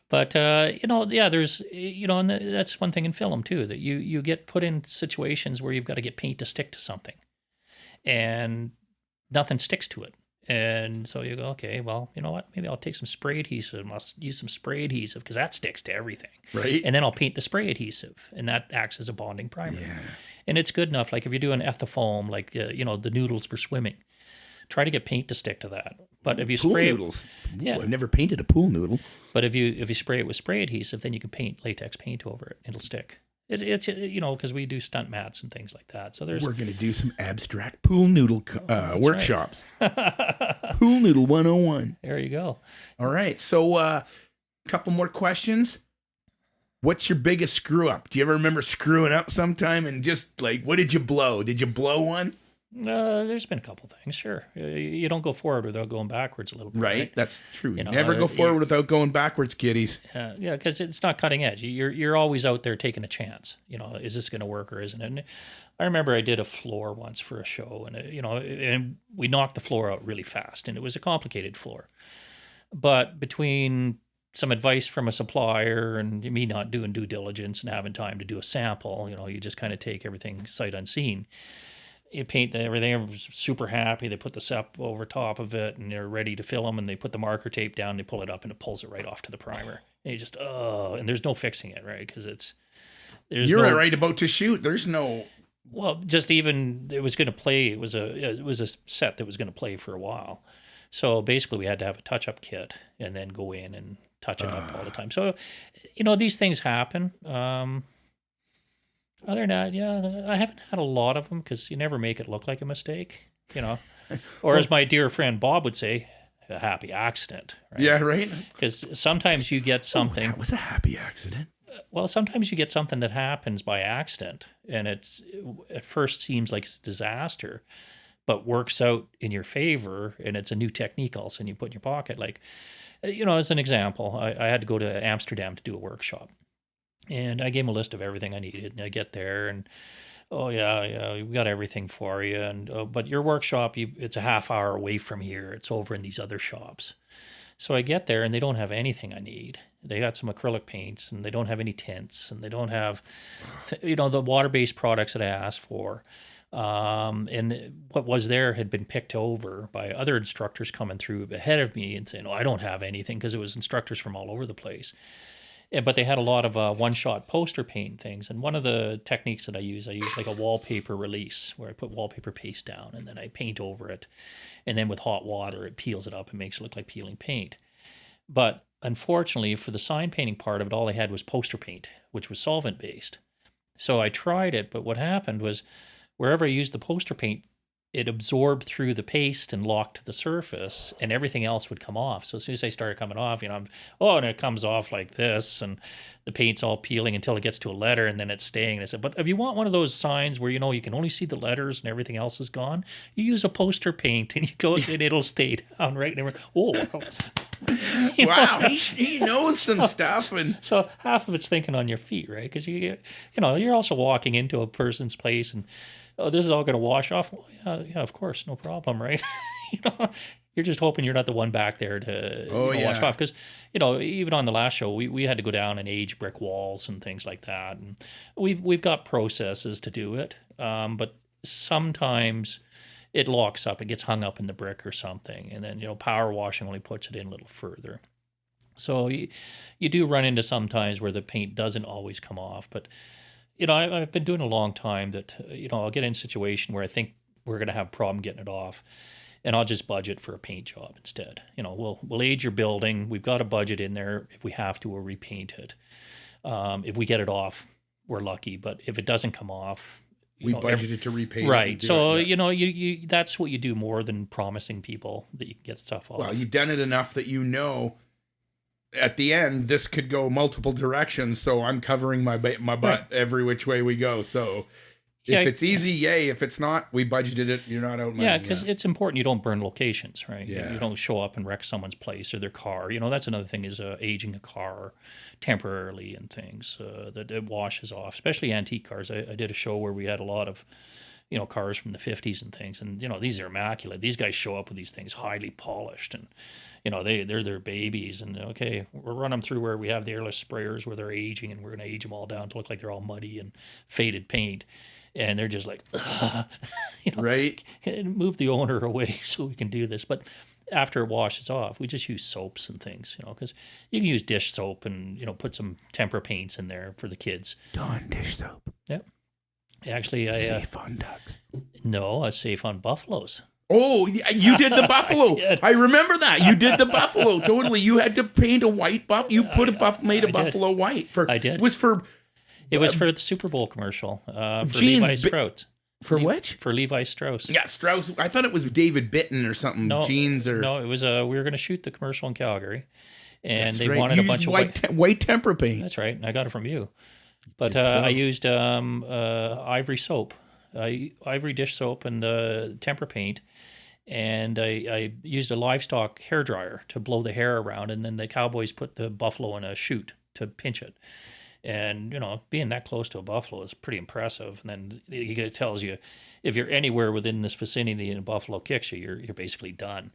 But there's and that's one thing in film too, that you get put in situations where you've got to get paint to stick to something, and nothing sticks to it. And so you go, okay, well, you know what? Maybe I'll take some spray adhesive. I'll use some spray adhesive because that sticks to everything. Right. And then I'll paint the spray adhesive, and that acts as a bonding primer. Yeah. And it's good enough. Like if you're doing ethafoam, like, the noodles for swimming, try to get paint to stick to that. But if you Pool spray noodles. Ooh, yeah. I've never painted a pool noodle. But if you spray it with spray adhesive, then you can paint latex paint over it. It'll stick. It's because we do stunt mats and things like that. So We're going to do some abstract pool noodle workshops. Pool noodle 101. There you go. All right. So a couple more questions. What's your biggest screw up? Do you ever remember screwing up sometime and just like, what did you blow? Did you blow one? There's been a couple things, sure. You don't go forward without going backwards a little bit. Right. That's true. You know, Never go forward without going backwards, kiddies. Yeah, because it's not cutting edge. You're always out there taking a chance. Is this going to work or isn't it? And I remember I did a floor once for a show, and and we knocked the floor out really fast, and it was a complicated floor. But between some advice from a supplier and me not doing due diligence and having time to do a sample, you just kind of take everything sight unseen. You paint everything. Everyone's super happy. They put the SEP over top of it, and they're ready to fill them. And they put the marker tape down. They pull it up, and it pulls it right off to the primer. And you just and there's no fixing it, right? Because you're right about to shoot. There's no. Well, just even it was going to play. It was a set that was going to play for a while. So basically, we had to have a touch-up kit and then go in and touch it up all the time. So, these things happen. Other than that, yeah, I haven't had a lot of them because you never make it look like a mistake, Or as my dear friend Bob would say, a happy accident. Right? Yeah, right. Because sometimes you get something. That was a happy accident. Well, sometimes you get something that happens by accident, and it at first seems like it's a disaster, but works out in your favor, and it's a new technique also, and you put in your pocket. Like, as an example, I had to go to Amsterdam to do a workshop. And I gave him a list of everything I needed. And I get there and, yeah, we got everything for you. And but your workshop, it's a half hour away from here. It's over in these other shops. So I get there and they don't have anything I need. They got some acrylic paints and they don't have any tints and they don't have, the water-based products that I asked for. And what was there had been picked over by other instructors coming through ahead of me and saying, I don't have anything, because it was instructors from all over the place. But they had a lot of one-shot poster paint things. And one of the techniques that I use like a wallpaper release, where I put wallpaper paste down and then I paint over it. And then with hot water, it peels it up and makes it look like peeling paint. But unfortunately, for the sign painting part of it, all they had was poster paint, which was solvent-based. So I tried it, but what happened was wherever I used the poster paint, it absorbed through the paste and locked to the surface, and everything else would come off. So as soon as I started coming off, and it comes off like this, and the paint's all peeling until it gets to a letter, and then it's staying. And I said, but if you want one of those signs where, you can only see the letters and everything else is gone, you use a poster paint, and you go, and it'll stay down, right? And wow, he knows some stuff. And so half of it's thinking on your feet, right? Because you're also walking into a person's place and, this is all going to wash off. Well, yeah, of course, no problem, right? You're just hoping you're not the one back there to wash off. Because, even on the last show, we had to go down and age brick walls and things like that. And we've got processes to do it. But sometimes it locks up. It gets hung up in the brick or something. And then, power washing only puts it in a little further. So you do run into sometimes where the paint doesn't always come off. But I've been doing a long time that, I'll get in a situation where I think we're going to have a problem getting it off, and I'll just budget for a paint job instead. We'll age your building. We've got a budget in there. If we have to, we'll repaint it. If we get it off, we're lucky. But if it doesn't come off, we budgeted to repaint right. it. So, you that's what you do more than promising people that you can get stuff off. Well, you've done it enough that at the end, this could go multiple directions, so I'm covering my butt every which way we go. So if it's easy, yay. If it's not, we budgeted it. You're not out money. Yeah, because it's important you don't burn locations, right? Yeah. You don't show up and wreck someone's place or their car. That's another thing is aging a car temporarily and things that it washes off, especially antique cars. I did a show where we had a lot of cars from the 50s and things, and these are immaculate. These guys show up with these things highly polished, and they're their babies, and we'll run them through where we have the airless sprayers where they're aging, and we're going to age them all down to look like they're all muddy and faded paint, and they're just like, right? Move the owner away so we can do this. But after it washes off, we just use soaps and things, because you can use dish soap and put some tempera paints in there for the kids. Dawn dish soap. Yep. Actually, Safe on ducks. no, I was safe on buffaloes. Oh, you did the buffalo. did. I remember that. You did the buffalo. Totally. You had to paint a white buff. You put made a I did. buffalo white for. I did. It was for for the Super Bowl commercial for jeans, Levi Strauss. for which? For Levi Strauss. Yeah, Strauss. I thought it was David Bitton or something. No, jeans or no, it was we were going to shoot the commercial in Calgary, and That's they right. wanted You a bunch used of white tempera paint. That's right. I got it from you. But Good stuff. I used ivory soap, ivory dish soap, and tempera paint, and I used a livestock hair dryer to blow the hair around, and then the cowboys put the buffalo in a chute to pinch it. And being that close to a buffalo is pretty impressive. And then it tells you if you're anywhere within this vicinity and a buffalo kicks you, you're basically done.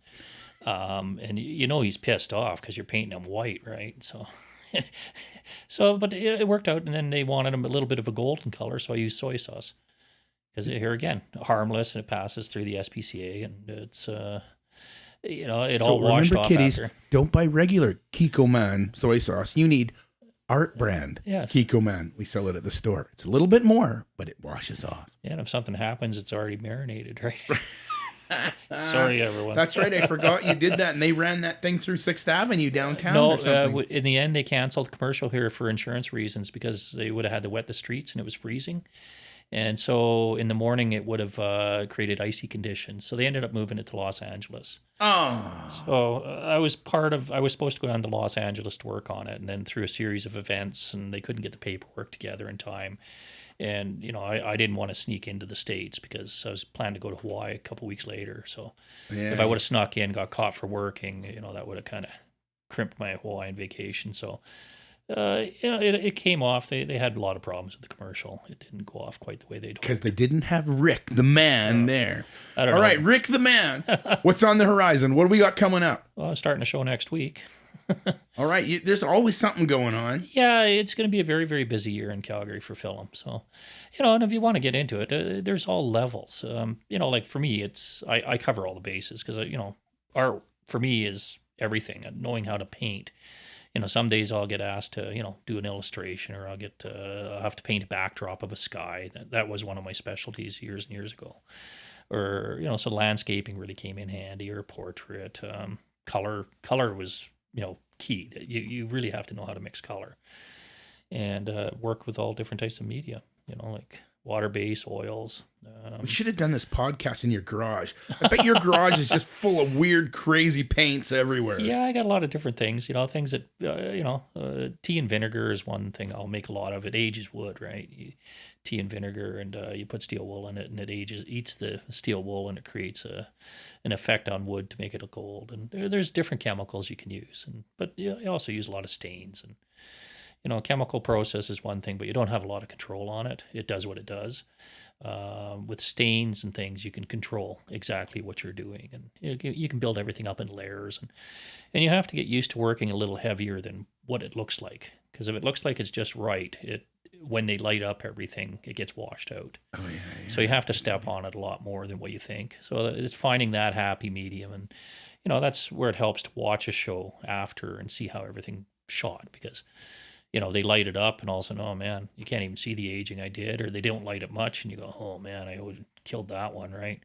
And he's pissed off because you're painting him white, right? But it worked out. And then they wanted him a little bit of a golden color, so I used soy sauce because here again, harmless, and it passes through the SPCA, and it's it all washed off kiddies, after. don't buy regular Kiko Man soy sauce. You need Art brand Kiko Man. We sell it at the store. It's a little bit more, but it washes off. Yeah, and if something happens, it's already marinated, right? Sorry, everyone. That's right. I forgot you did that, and they ran that thing through 6th Avenue downtown No, or something. in the end, they canceled the commercial here for insurance reasons because they would have had to wet the streets and it was freezing. And so in the morning, it would have created icy conditions. So they ended up moving it to Los Angeles. Oh. So I was supposed to go down to Los Angeles to work on it. And then through a series of events, and they couldn't get the paperwork together in time. And, I didn't want to sneak into the States because I was planning to go to Hawaii a couple weeks later. So if I would have snuck in, got caught for working, that would have kind of crimped my Hawaiian vacation. So it came off. They had a lot of problems with the commercial. It didn't go off quite the way they'd hoped. Because they didn't have Rick the Man there. I don't know. All right, Rick the Man. What's on the horizon? What do we got coming up? Well, I'm starting a show next week. All right, there's always something going on. Yeah, it's going to be a very, very busy year in Calgary for film. So, and if you want to get into it, there's all levels. Like for me, I cover all the bases because, art for me is everything. Knowing how to paint. Some days I'll get asked to, do an illustration, or I'll have to paint a backdrop of a sky. That was one of my specialties years and years ago. Or, so landscaping really came in handy, or portrait. Color was, key. You really have to know how to mix color and work with all different types of media, like water-based oils. We should have done this podcast in your garage. I bet your garage is just full of weird, crazy paints everywhere. Yeah, I got a lot of different things, things that, tea and vinegar is one thing I'll make a lot of. It ages wood, right? Tea and vinegar, and you put steel wool in it, and it eats the steel wool, and it creates an effect on wood to make it look old. And there's different chemicals you can use, but you also use a lot of stains. And chemical process is one thing, but you don't have a lot of control on it. It does what it does. With stains and things, you can control exactly what you're doing, and you can build everything up in layers, and you have to get used to working a little heavier than what it looks like. Because if it looks like it's just right, when they light up everything, it gets washed out. Oh yeah. So you have to step on it a lot more than what you think. So it's finding that happy medium, and that's where it helps to watch a show after and see how everything shot, because they light it up and all of a sudden, oh man, you can't even see the aging I did, or they don't light it much, and you go, oh man, I killed that one, right?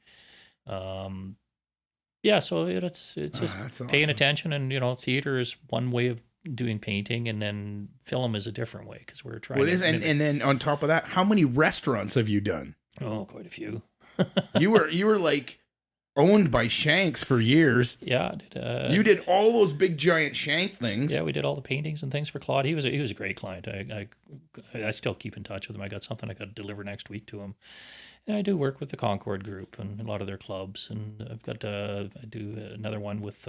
Yeah, so it's just paying awesome. attention, and theater is one way of doing painting, and then film is a different way because we're trying. Well, it is, and then on top of that, how many restaurants have you done? Oh, quite a few. you were like owned by Shanks for years. Yeah, I did, you did all those big giant Shank things. Yeah, we did all the paintings and things for Claude. He was a great client. I still keep in touch with him. I got something I got to deliver next week to him. And I do work with the Concord Group and a lot of their clubs, and I've got I do another one with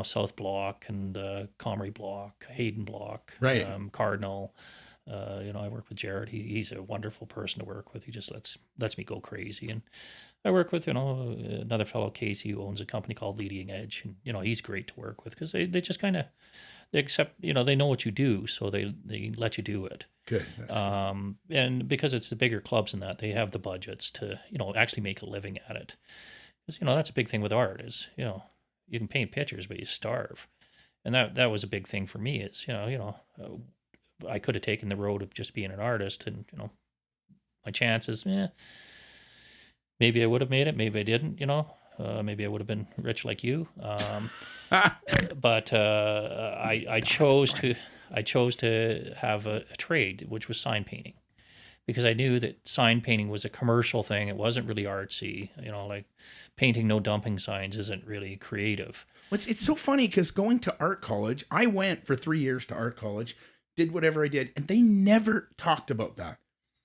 South Block and Comrie Block, Hayden Block, right? Cardinal. I work with Jared. He's a wonderful person to work with. He just lets me go crazy. And I work with another fellow, Casey, who owns a company called Leading Edge, and he's great to work with because they just kind of accept, they know what you do, so they let you do it. Good. And because it's the bigger clubs and that, they have the budgets to actually make a living at it. Because that's a big thing with art is you can paint pictures, but you starve. And that was a big thing for me is I could have taken the road of just being an artist, and my chances, maybe I would have made it, maybe I didn't, maybe I would have been rich like you. But I chose to have a trade, which was sign painting, because I knew that sign painting was a commercial thing. It wasn't really artsy, like painting no dumping signs isn't really creative. It's so funny because going to art college, I went for 3 years to art college, did whatever I did, and they never talked about that.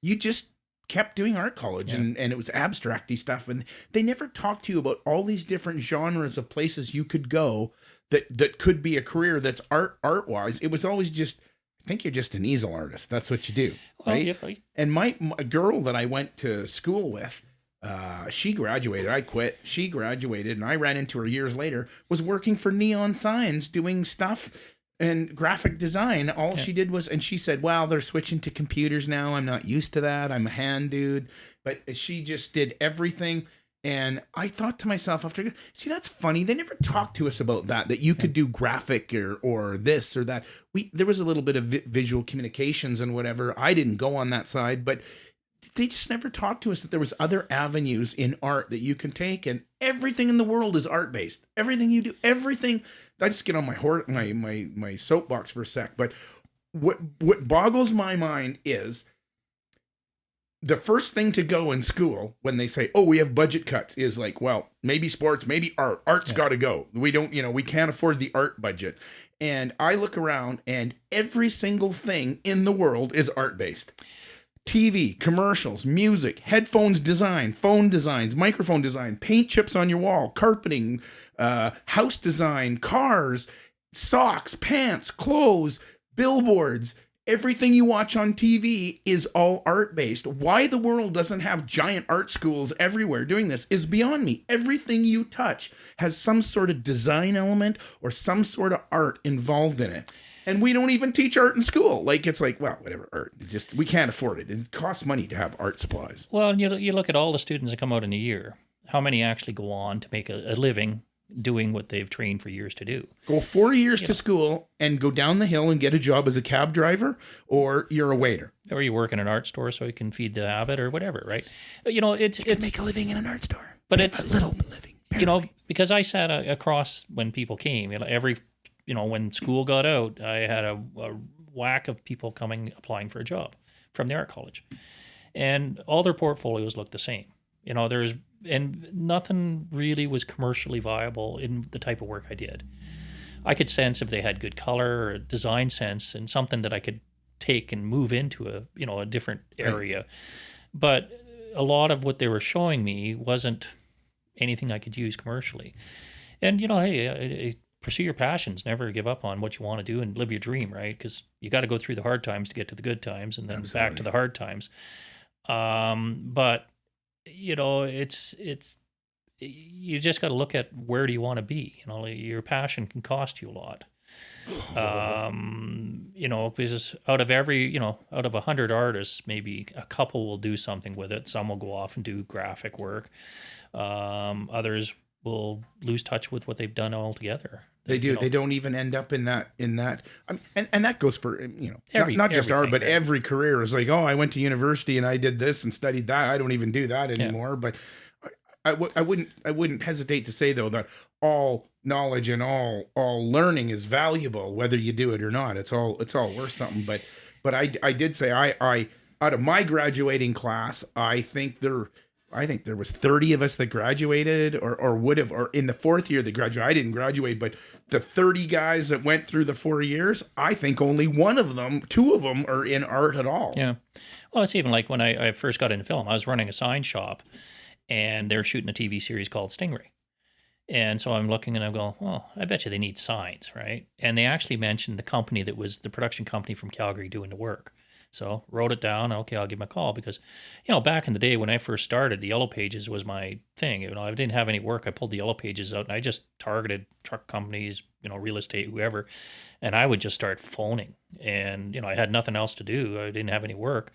You just kept doing art college, and it was abstracty stuff, and they never talked to you about all these different genres of places you could go that could be a career that's art wise. It was always just, I think you're just an easel artist. That's what you do, right? Well, And my girl that I went to school with, she graduated. I quit. She graduated, and I ran into her years later. Was working for neon signs, doing stuff and graphic design. All she did was, and she said, "Well, they're switching to computers now. I'm not used to that. I'm a hand dude." But she just did everything. And I thought to myself after, see, that's funny. They never talked to us about that you could do graphic or this or that. There was a little bit of visual communications and whatever. I didn't go on that side, but they just never talked to us that there was other avenues in art that you can take, and everything in the world is art based. Everything you do, everything. I just get on my soapbox for a sec, but what boggles my mind is the first thing to go in school when they say, "Oh, we have budget cuts," is like, well, maybe sports, maybe art. Art's got to go. We don't, we can't afford the art budget. And I look around, and every single thing in the world is art based. TV, commercials, music, headphones design, phone designs, microphone design, paint chips on your wall, carpeting, house design, cars, socks, pants, clothes, billboards. Everything you watch on TV is all art-based. Why the world doesn't have giant art schools everywhere doing this is beyond me. Everything you touch has some sort of design element or some sort of art involved in it. And we don't even teach art in school. Like, it's like, well, whatever, art. We can't afford it. It costs money to have art supplies. Well, you look at all the students that come out in a year. How many actually go on to make a living doing what they've trained for years to do? Go 4 years to school and go down the hill and get a job as a cab driver, or you're a waiter. Or you work in an art store so you can feed the habit or whatever, right? It's make a living in an art store. But it's a little living. Because I sat across when people came, when school got out, I had a whack of people applying for a job from the art college. And all their portfolios looked the same. And nothing really was commercially viable in the type of work I did. I could sense if they had good color or design sense and something that I could take and move into a different area. Right. But a lot of what they were showing me wasn't anything I could use commercially. And, hey, pursue your passions, never give up on what you want to do and live your dream, right? Because you got to go through the hard times to get to the good times and then back to the hard times. But it's you just got to look at where do you want to be. Your passion can cost you a lot. Because out of 100 artists, maybe a couple will do something with it. Some will go off and do graphic work. Others will lose touch with what they've done altogether. They do. They don't even end up in that. And that goes for, not just art, but every career is like, oh, I went to university and I did this and studied that. I don't even do that anymore. Yeah. But I wouldn't hesitate to say though that all knowledge and all learning is valuable, whether you do it or not. It's all worth something. But I did say I out of my graduating class, I think there was 30 of us that graduated or would have, or in the fourth year that graduated. I didn't graduate, but the 30 guys that went through the 4 years, I think only two of them are in art at all. Yeah. Well, it's even like when I first got into film, I was running a sign shop and they're shooting a TV series called Stingray. And so I'm looking and I'm going, well, I bet you they need signs, right? And they actually mentioned the company that was the production company from Calgary doing the work. So wrote it down. Okay, I'll give them a call because, back in the day when I first started, the Yellow Pages was my thing. I didn't have any work. I pulled the Yellow Pages out and I just targeted truck companies, real estate, whoever, and I would just start phoning. And I had nothing else to do. I didn't have any work.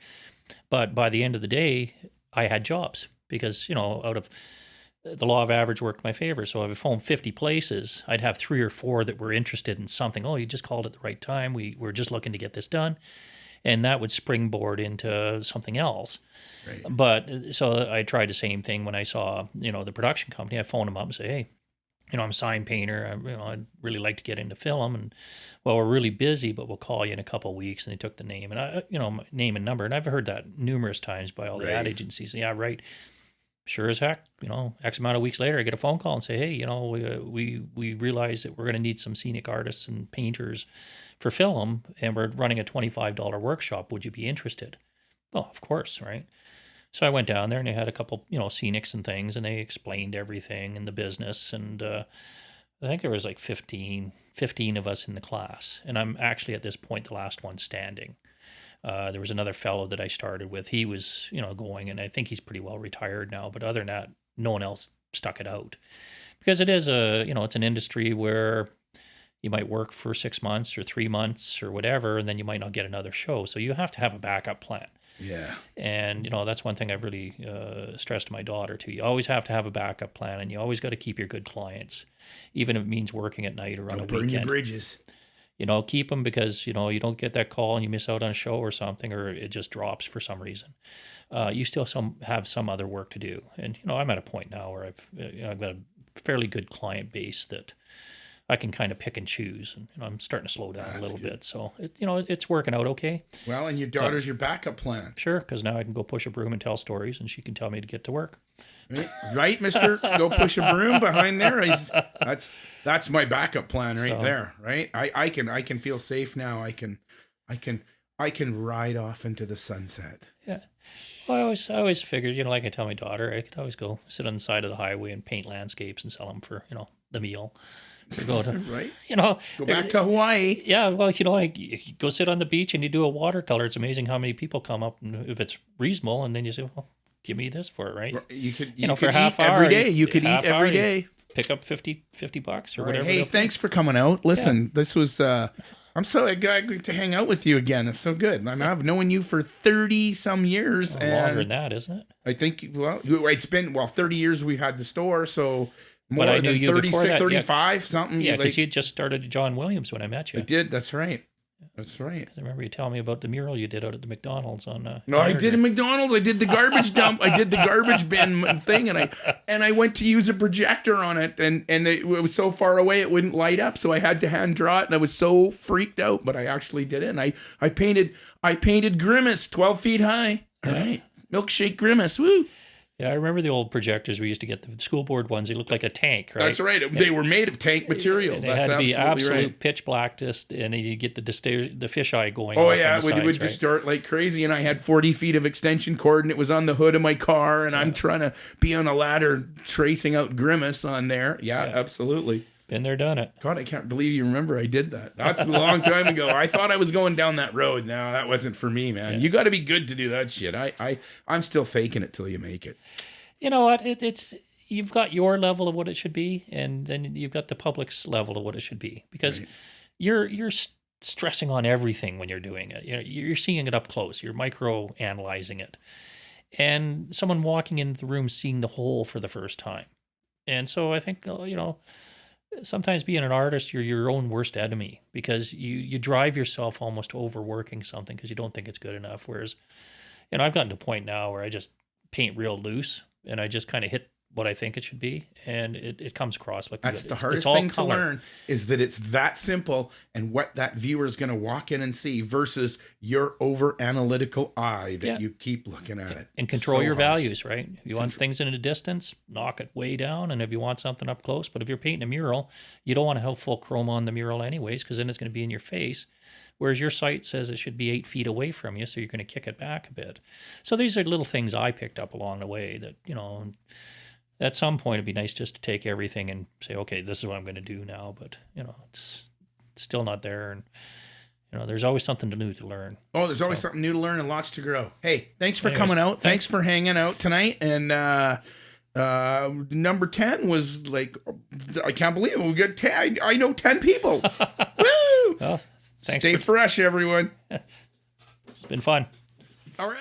But by the end of the day, I had jobs because out of the law of average worked in my favor. So if I phoned 50 places, I'd have 3 or 4 that were interested in something. Oh, you just called at the right time. We're just looking to get this done. and that would springboard into something else. Right. But so I tried the same thing when I saw, the production company. I phoned them up and say, hey, I'm a sign painter. I'd really like to get into film. And, well, we're really busy, but we'll call you in a couple of weeks. And they took the name and my name and number. And I've heard that numerous times by all the ad agencies. Yeah, right. Sure as heck, X amount of weeks later, I get a phone call and say, hey, we realize that we're going to need some scenic artists and painters for film, and we're running a $25 workshop. Would you be interested? Well, of course, right? So I went down there and they had a couple, scenics and things, and they explained everything in the business. And I think there was like 15 of us in the class. And I'm actually at this point the last one standing. There was another fellow that I started with. He was, going, and I think he's pretty well retired now. But other than that, no one else stuck it out. Because it is it's an industry where you might work for 6 months or 3 months or whatever, and then you might not get another show. So you have to have a backup plan. Yeah. And, that's one thing I've really stressed to my daughter, too. You always have to have a backup plan, and you always got to keep your good clients, even if it means working at night or on a weekend. Don't burn your bridges. Keep them because, you don't get that call and you miss out on a show or something, or it just drops for some reason. You still have some other work to do. And, I'm at a point now where I've got a fairly good client base that I can kind of pick and choose, and I'm starting to slow down a little bit. So it's working out okay. Well, and your daughter's your backup plan. Sure, because now I can go push a broom and tell stories, and she can tell me to get to work. Right, Mister? Go push a broom behind there. That's my backup plan right there. Right, I can feel safe now. I can ride off into the sunset. Yeah. Well, I always figured, like I tell my daughter, I could always go sit on the side of the highway and paint landscapes and sell them for the meal. Go to, right. Go back to Hawaii. Yeah, well, you go sit on the beach and you do a watercolor. It's amazing how many people come up, and if it's reasonable, and then you say, well, give me this for it, right? You could for half hour every day. You could eat every day. Pick up $50 or right. whatever. Hey, thanks for coming out. Listen, this was I'm so excited to hang out with you again. It's so good. I've known you for 30 some years. Longer than that, isn't it? I think it's been 30 years we've had the store, so more but I knew than you 36, 35, something. Yeah, because you just started at John Williams when I met you. I did, that's right. That's right. I remember you telling me about the mural you did out at the McDonald's on. No, I did in McDonald's. I did the garbage dump. I did the garbage bin thing, and I went to use a projector on it, and it was so far away it wouldn't light up, so I had to hand draw it, and I was so freaked out, but I actually did it. And I painted Grimace 12 feet high. All right, milkshake Grimace. Woo. Yeah, I remember the old projectors. We used to get the school board ones. They looked like a tank, right? That's right. They were made of tank material. They That's had to be absolute right. pitch black, and then you get the fisheye going. Oh off yeah, on the it would sides, just start like crazy, and I had 40 feet of extension cord, and it was on the hood of my car, and I'm trying to be on a ladder tracing out Grimace on there. Yeah, absolutely. Been there, done it. God, I can't believe you remember I did that. That's a long time ago. I thought I was going down that road. No, that wasn't for me, man. Yeah. You got to be good to do that shit. I'm still faking it till you make it. You know what? It's you've got your level of what it should be, and then you've got the public's level of what it should be, because you're stressing on everything when you're doing it. You're seeing it up close. You're micro analyzing it, and someone walking into the room seeing the whole for the first time. And so I think sometimes being an artist, you're your own worst enemy, because you drive yourself almost to overworking something because you don't think it's good enough. Whereas, I've gotten to a point now where I just paint real loose, and I just kind of hit what I think it should be, and it comes across like that's the hardest thing to learn, is that it's that simple, and what that viewer is going to walk in and see versus your over analytical eye that you keep looking at it and control your values, right? If you want things in a distance, knock it way down, and if you want something up close. But if you're painting a mural, you don't want to have full chrome on the mural anyways, because then it's going to be in your face. Whereas your site says it should be 8 feet away from you, so you're going to kick it back a bit. So these are little things I picked up along the way that, at some point it'd be nice just to take everything and say, okay, this is what I'm going to do now. But, it's still not there. And, there's always something new to learn. Oh, there's always something new to learn and lots to grow. Hey, thanks for coming out. Thanks for hanging out tonight. And number 10 was like, I can't believe it. We got 10. I know 10 people. Woo! Well, Stay fresh, everyone. It's been fun. All right.